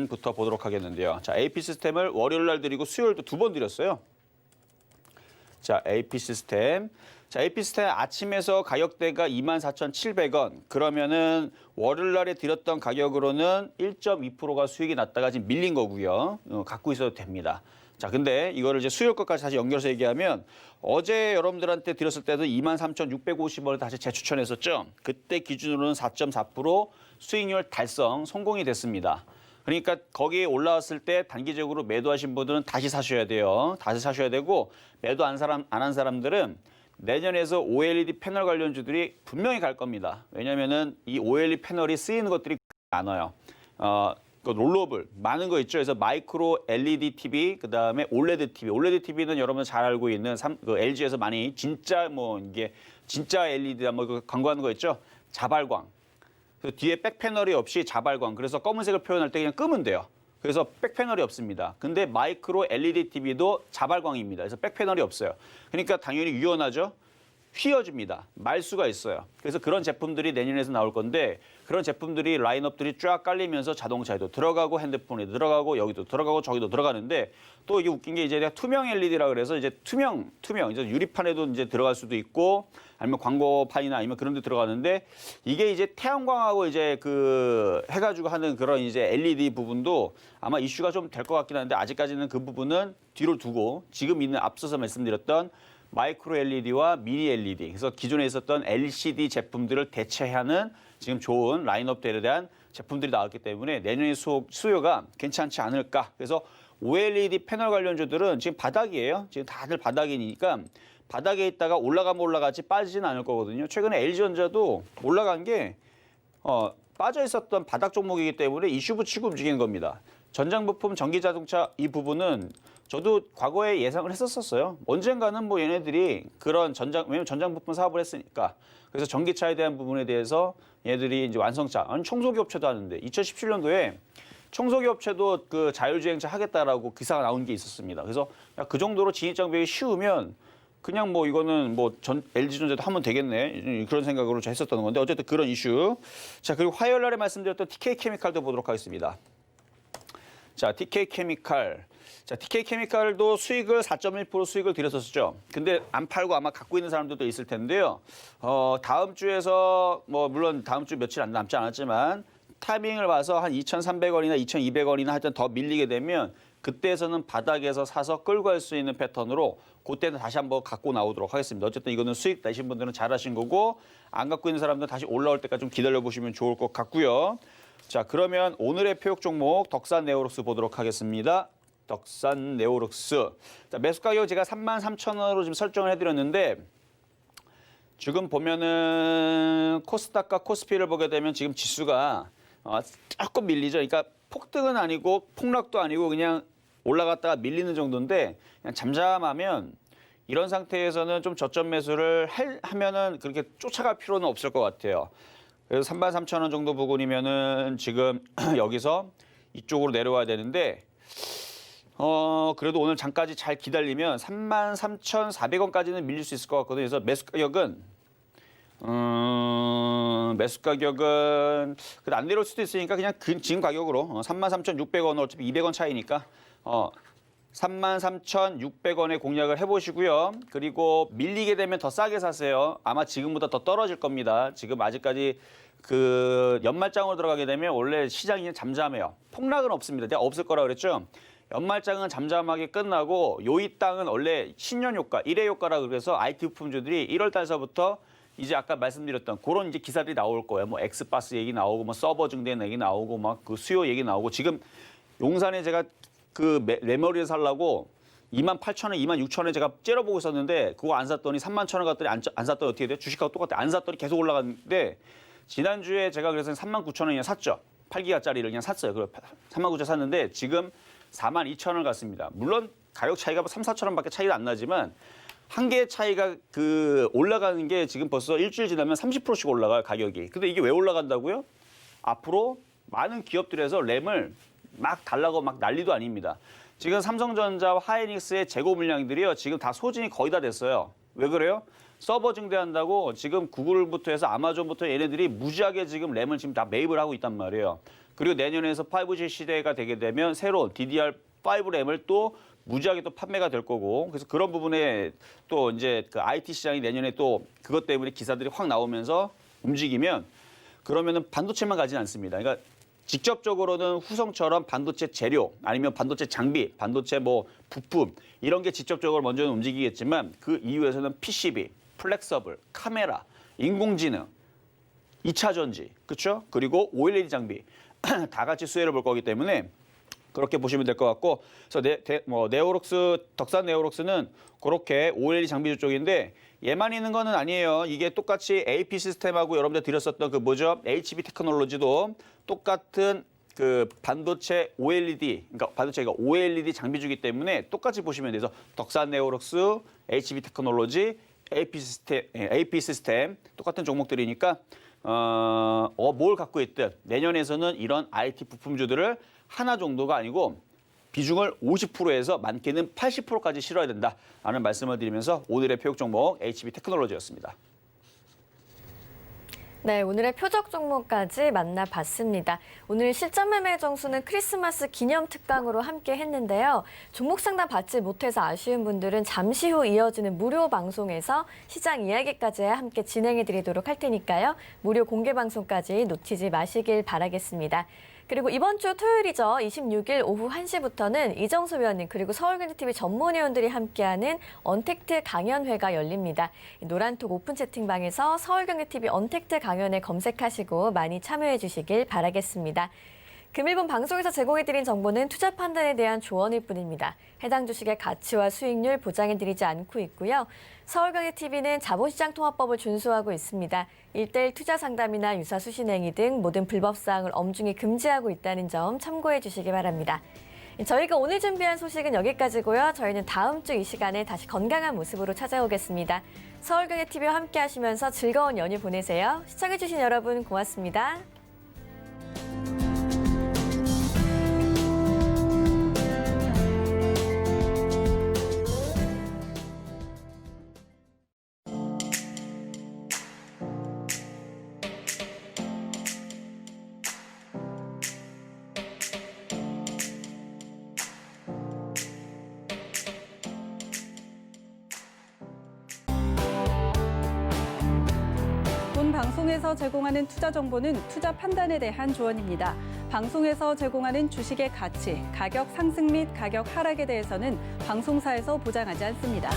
부터 보도록 하겠는데요. 자, AP 시스템을 월요일 날 드리고 수요일도 2번 드렸어요. 자, AP 시스템. 자, AP 시스템 아침에서 가격대가 24,700원. 그러면은 월요일 날에 드렸던 가격으로는 1.2%가 수익이 났다가 지금 밀린 거고요. 갖고 있어도 됩니다. 자, 근데 이거를 이제 수요일 것까지 다시 연결해서 얘기하면 어제 여러분들한테 드렸을 때도 23,650원을 다시 재추천했었죠. 그때 기준으로는 4.4% 수익률 달성 성공이 됐습니다. 그러니까 거기에 올라왔을 때 단기적으로 매도하신 분들은 다시 사셔야 돼요. 다시 사셔야 되고 매도 안 한 사람들은 내년에서 OLED 패널 관련주들이 분명히 갈 겁니다. 왜냐면은 이 OLED 패널이 쓰이는 것들이 많아요. 그 롤러블 많은 거 있죠. 그래서 마이크로 LED TV, 그다음에 OLED TV. OLED TV는 여러분 잘 알고 있는 그 LG에서 많이 진짜 뭐 이게 진짜 LED 뭐 그 광고하는 거 있죠. 자발광. 그 뒤에 백 패널이 없이 자발광. 그래서 검은색을 표현할 때 그냥 끄면 돼요. 그래서 백 패널이 없습니다. 근데 마이크로 LED TV도 자발광입니다. 그래서 백 패널이 없어요. 그러니까 당연히 유연하죠. 휘어집니다. 말수가 있어요. 그래서 그런 제품들이 내년에서 나올 건데 그런 제품들이 라인업들이 쫙 깔리면서 자동차에도 들어가고 핸드폰에도 들어가고 여기도 들어가고 저기도 들어가는데 또 이게 웃긴 게 이제 내가 투명 LED라 그래서 이제 투명 이제 유리판에도 이제 들어갈 수도 있고 아니면 광고판이나 아니면 그런 데 들어가는데 이게 이제 태양광하고 이제 그 해가지고 하는 그런 이제 LED 부분도 아마 이슈가 좀 될 것 같긴 한데 아직까지는 그 부분은 뒤로 두고 지금 있는 앞서서 말씀드렸던 마이크로 LED와 미니 LED, 그래서 기존에 있었던 LCD 제품들을 대체하는 지금 좋은 라인업들에 대한 제품들이 나왔기 때문에 내년의 수요가 괜찮지 않을까. 그래서 OLED 패널 관련주들은 지금 바닥이에요. 지금 다들 바닥이니까 바닥에 있다가 올라가면 올라가지 빠지지는 않을 거거든요. 최근에 LG전자도 올라간 게 빠져 있었던 바닥 종목이기 때문에 이슈 붙이고 움직이는 겁니다. 전장 부품, 전기 자동차 이 부분은 저도 과거에 예상을 했었어요. 언젠가는 뭐 얘네들이 그런 왜냐면 전장 부품 사업을 했으니까. 그래서 전기차에 대한 부분에 대해서 얘네들이 이제 완성차, 아니 청소기 업체도 하는데 2017년도에 청소기 업체도 그 자율주행차 하겠다라고 기사가 나온 게 있었습니다. 그래서 야, 그 정도로 진입장벽이 쉬우면 그냥 뭐 이거는 뭐 LG전자도 하면 되겠네. 그런 생각으로 했었던 건데 어쨌든 그런 이슈. 자, 그리고 화요일 날에 말씀드렸던 TK케미칼도 보도록 하겠습니다. 자, TK케미칼. 자, TK케미칼도 수익을 4.1% 수익을 들였었죠. 근데 안 팔고 아마 갖고 있는 사람들도 있을 텐데요. 다음 주에서 뭐 물론 다음 주 며칠 안 남지 않았지만 타이밍을 봐서 한 2,300원이나 2,200원이나 하여튼 더 밀리게 되면 그때에서는 바닥에서 사서 끌고 갈 수 있는 패턴으로 그때는 다시 한번 갖고 나오도록 하겠습니다. 어쨌든 이거는 수익 내신 분들은 잘하신 거고 안 갖고 있는 사람들은 다시 올라올 때까지 좀 기다려 보시면 좋을 것 같고요. 자, 그러면 오늘의 표역 종목 덕산 네오록스 보도록 하겠습니다. 덕산 네오록스. 자, 매수 가격 제가 33,000원으로 지금 설정을 해드렸는데 지금 보면은 코스닥과 코스피를 보게 되면 지금 지수가 조금 밀리죠. 그러니까 폭등은 아니고 폭락도 아니고 그냥 올라갔다가 밀리는 정도인데 그냥 잠잠하면 이런 상태에서는 좀 저점 매수를 하면은 그렇게 쫓아갈 필요는 없을 것 같아요. 그래서 33,000원 정도 부근이면은 지금 여기서 이쪽으로 내려와야 되는데 그래도 오늘 장까지 잘 기다리면 33,400원까지는 밀릴 수 있을 것 같거든요. 그래서 매수 가격은 그래도 안 내려올 수도 있으니까 그냥 지금 가격으로 33,600원 어차피 200원 차이니까 33,600원에 공략을 해보시고요. 그리고 밀리게 되면 더 싸게 사세요. 아마 지금보다 더 떨어질 겁니다. 지금 아직까지 그 연말장으로 들어가게 되면 원래 시장이 잠잠해요. 폭락은 없습니다. 내가 없을 거라 그랬죠. 연말장은 잠잠하게 끝나고 요이 땅은 원래 신년 효과, 1회 효과라 그래서 IT 부품주들이 1월 달서부터 이제 아까 말씀드렸던 그런 이제 기사들이 나올 거예요. 뭐 엑스박스 얘기 나오고 뭐 서버 증대는 얘기 나오고 막 그 수요 얘기 나오고 지금 용산에 제가 그 메모리를 살라고 28,000원, 26,000원에 제가 째려보고 있었는데 그거 안 샀더니 31,000원 갔더니 안 샀더니 어떻게 돼요? 주식하고 똑같아. 안 샀더니 계속 올라갔는데 지난주에 제가 그래서 39,000원이나 샀죠. 8기가짜리를 그냥 샀어요. 그래서 39,000원 샀는데 지금 42,000원 갔습니다. 물론 가격 차이가 3, 4,000원밖에 차이가 안 나지만 한 개의 차이가 그 올라가는 게 지금 벌써 일주일 지나면 30%씩 올라가요, 가격이. 근데 이게 왜 올라간다고요? 앞으로 많은 기업들에서 램을 막 달라고 막 난리도 아닙니다. 지금 삼성전자와 하이닉스의 재고 물량들이요. 지금 다 소진이 거의 다 됐어요. 왜 그래요? 서버 증대한다고 지금 구글부터 해서 아마존부터 얘네들이 무지하게 지금 램을 지금 다 매입을 하고 있단 말이에요. 그리고 내년에서 5G 시대가 되게 되면 새로운 DDR5 램을 또 무지하게 또 판매가 될 거고 그래서 그런 부분에 또 이제 그 IT 시장이 내년에 또 그것 때문에 기사들이 확 나오면서 움직이면 그러면은 반도체만 가진 않습니다. 그러니까 직접적으로는 후성처럼 반도체 재료 아니면 반도체 장비, 반도체 뭐 부품 이런 게 직접적으로 먼저는 움직이겠지만 그 이후에서는 PCB, 플렉서블, 카메라, 인공지능, 2차 전지, 그렇죠? 그리고 OLED 장비 다 같이 수혜를 볼 거기 때문에 그렇게 보시면 될 것 같고, 그래서 네오록스, 덕산 네오록스는 그렇게 OLED 장비주 쪽인데 얘만 있는 거는 아니에요. 이게 똑같이 AP 시스템하고 여러분들 드렸었던 그 뭐죠? HB 테크놀로지도 똑같은 그 반도체 OLED, 그러니까 반도체가 OLED 장비주기 때문에 똑같이 보시면 돼서 덕산 네오록스, HB 테크놀로지, AP 시스템 똑같은 종목들이니까 뭘 갖고 있든 내년에서는 이런 IT 부품주들을 하나 정도가 아니고 비중을 50%에서 많게는 80%까지 실어야 된다라는 말씀을 드리면서 오늘의 표적 종목 HB 테크놀로지였습니다. 네, 오늘의 표적 종목까지 만나봤습니다. 오늘 실전 매매 정수는 크리스마스 기념 특강으로 함께 했는데요. 종목 상담 받지 못해서 아쉬운 분들은 잠시 후 이어지는 무료 방송에서 시장 이야기까지 함께 진행해 드리도록 할 테니까요. 무료 공개 방송까지 놓치지 마시길 바라겠습니다. 그리고 이번 주 토요일이죠. 26일 오후 1시부터는 이정수 위원님 그리고 서울경제TV 전문위원들이 함께하는 언택트 강연회가 열립니다. 노란톡 오픈 채팅방에서 서울경제TV 언택트 강연회 검색하시고 많이 참여해 주시길 바라겠습니다. 금일본 방송에서 제공해드린 정보는 투자 판단에 대한 조언일 뿐입니다. 해당 주식의 가치와 수익률 보장해드리지 않고 있고요. 서울경제TV는 자본시장통화법을 준수하고 있습니다. 1:1 투자 상담이나 유사 수신행위 등 모든 불법사항을 엄중히 금지하고 있다는 점 참고해 주시기 바랍니다. 저희가 오늘 준비한 소식은 여기까지고요. 저희는 다음 주 이 시간에 다시 건강한 모습으로 찾아오겠습니다. 서울경제TV와 함께 하시면서 즐거운 연휴 보내세요. 시청해주신 여러분 고맙습니다. 본 방송에서 제공하는 투자 정보는 투자 판단에 대한 조언입니다. 방송에서 제공하는 주식의 가치, 가격 상승 및 가격 하락에 대해서는 방송사에서 보장하지 않습니다.